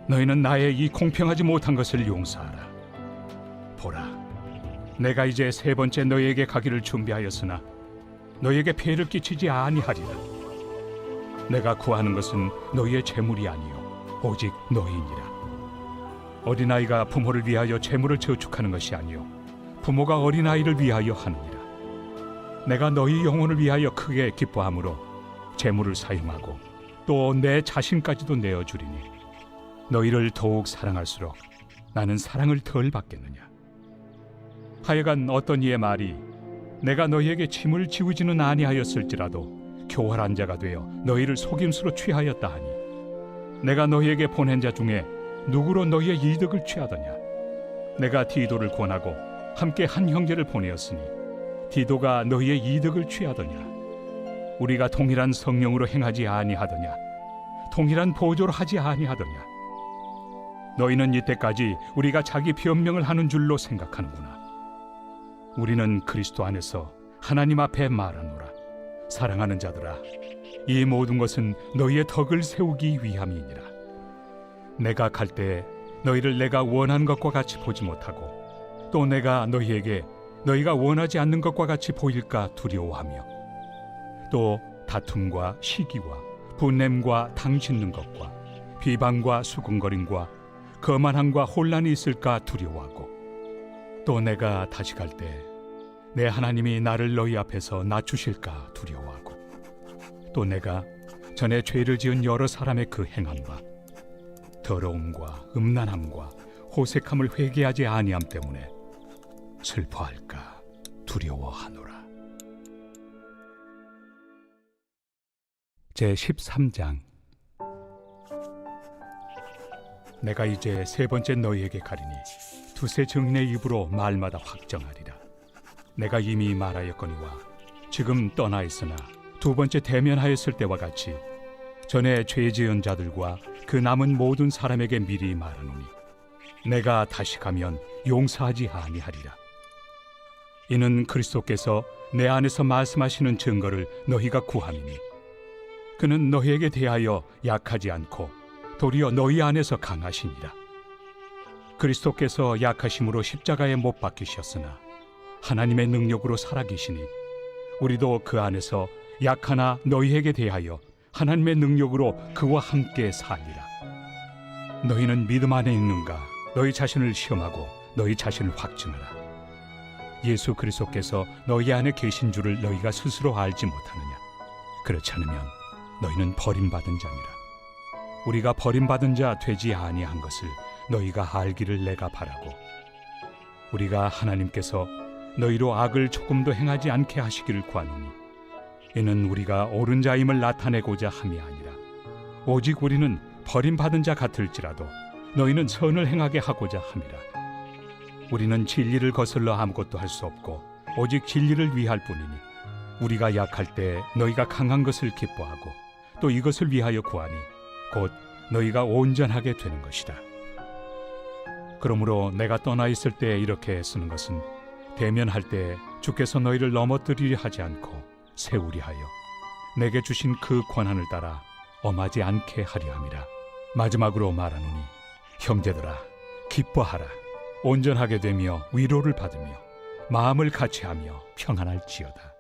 너희는 나의 이 공평하지 못한 것을 용서하라. 보라, 내가 이제 3번째 너희에게 가기를 준비하였으나 너희에게 폐해를 끼치지 아니하리라. 내가 구하는 것은 너희의 재물이 아니요 오직 너희니라. 어린아이가 부모를 위하여 재물을 저축하는 것이 아니요 부모가 어린아이를 위하여 하느니라. 내가 너희 영혼을 위하여 크게 기뻐함으로 재물을 사용하고 또 내 자신까지도 내어주리니 너희를 더욱 사랑할수록 나는 사랑을 덜 받겠느냐. 하여간 어떤 이의 말이 내가 너희에게 짐을 지우지는 아니하였을지라도 교활한 자가 되어 너희를 속임수로 취하였다 하니 내가 너희에게 보낸 자 중에 누구로 너희의 이득을 취하더냐. 내가 디도를 권하고 함께 한 형제를 보내었으니 디도가 너희의 이득을 취하더냐. 우리가 동일한 성령으로 행하지 아니하더냐. 동일한 보조로 하지 아니하더냐. 너희는 이때까지 우리가 자기 변명을 하는 줄로 생각하는구나. 우리는 그리스도 안에서 하나님 앞에 말하노라. 사랑하는 자들아, 이 모든 것은 너희의 덕을 세우기 위함이니라. 내가 갈 때 너희를 내가 원하는 것과 같이 보지 못하고 또 내가 너희에게 너희가 원하지 않는 것과 같이 보일까 두려워하며 또 다툼과 시기와 분냄과 당짓는 것과 비방과 수군거림과 거만함과 혼란이 있을까 두려워하고 또 내가 다시 갈 때 내 하나님이 나를 너희 앞에서 낮추실까 두려워하고 또 내가 전에 죄를 지은 여러 사람의 그 행함과 더러움과 음란함과 호색함을 회개하지 아니함 때문에 슬퍼할까 두려워하노라. 제13장. 내가 이제 3번째 너희에게 가리니 두세 증인의 입으로 말마다 확정하리라. 내가 이미 말하였거니와 지금 떠나 있으나 2번째 대면하였을 때와 같이 전에 죄 지은 자들과 그 남은 모든 사람에게 미리 말하노니 내가 다시 가면 용서하지 아니하리라. 이는 그리스도께서 내 안에서 말씀하시는 증거를 너희가 구함이니 그는 너희에게 대하여 약하지 않고 도리어 너희 안에서 강하시니라. 그리스도께서 약하심으로 십자가에 못 박히셨으나 하나님의 능력으로 살아계시니 우리도 그 안에서 약하나 너희에게 대하여 하나님의 능력으로 그와 함께 살리라. 너희는 믿음 안에 있는가? 너희 자신을 시험하고 너희 자신을 확증하라. 예수 그리스도께서 너희 안에 계신 줄을 너희가 스스로 알지 못하느냐? 그렇지 않으면 너희는 버림받은 자니라. 우리가 버림받은 자 되지 아니한 것을 너희가 알기를 내가 바라고 우리가 하나님께서 너희로 악을 조금도 행하지 않게 하시기를 구하노니 이는 우리가 옳은 자임을 나타내고자 함이 아니라 오직 우리는 버림받은 자 같을지라도 너희는 선을 행하게 하고자 함이라. 우리는 진리를 거슬러 아무것도 할 수 없고 오직 진리를 위할 뿐이니 우리가 약할 때 너희가 강한 것을 기뻐하고 또 이것을 위하여 구하니 곧 너희가 온전하게 되는 것이다. 그러므로 내가 떠나 있을 때 이렇게 쓰는 것은 대면할 때 주께서 너희를 넘어뜨리려 하지 않고 세우리 하여 내게 주신 그 권한을 따라 엄하지 않게 하려 함이라. 마지막으로 말하노니 형제들아 기뻐하라. 온전하게 되며 위로를 받으며 마음을 같이하며 평안할지어다.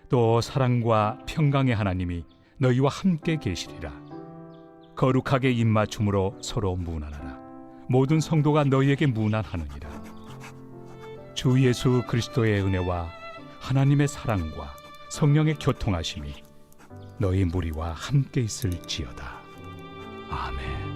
또 사랑과 평강의 하나님이 너희와 함께 계시리라. 거룩하게 입맞춤으로 서로 문안하라. 모든 성도가 너희에게 문안하느니라. 주 예수 그리스도의 은혜와 하나님의 사랑과 성령의 교통하심이 너희 무리와 함께 있을지어다. 아멘.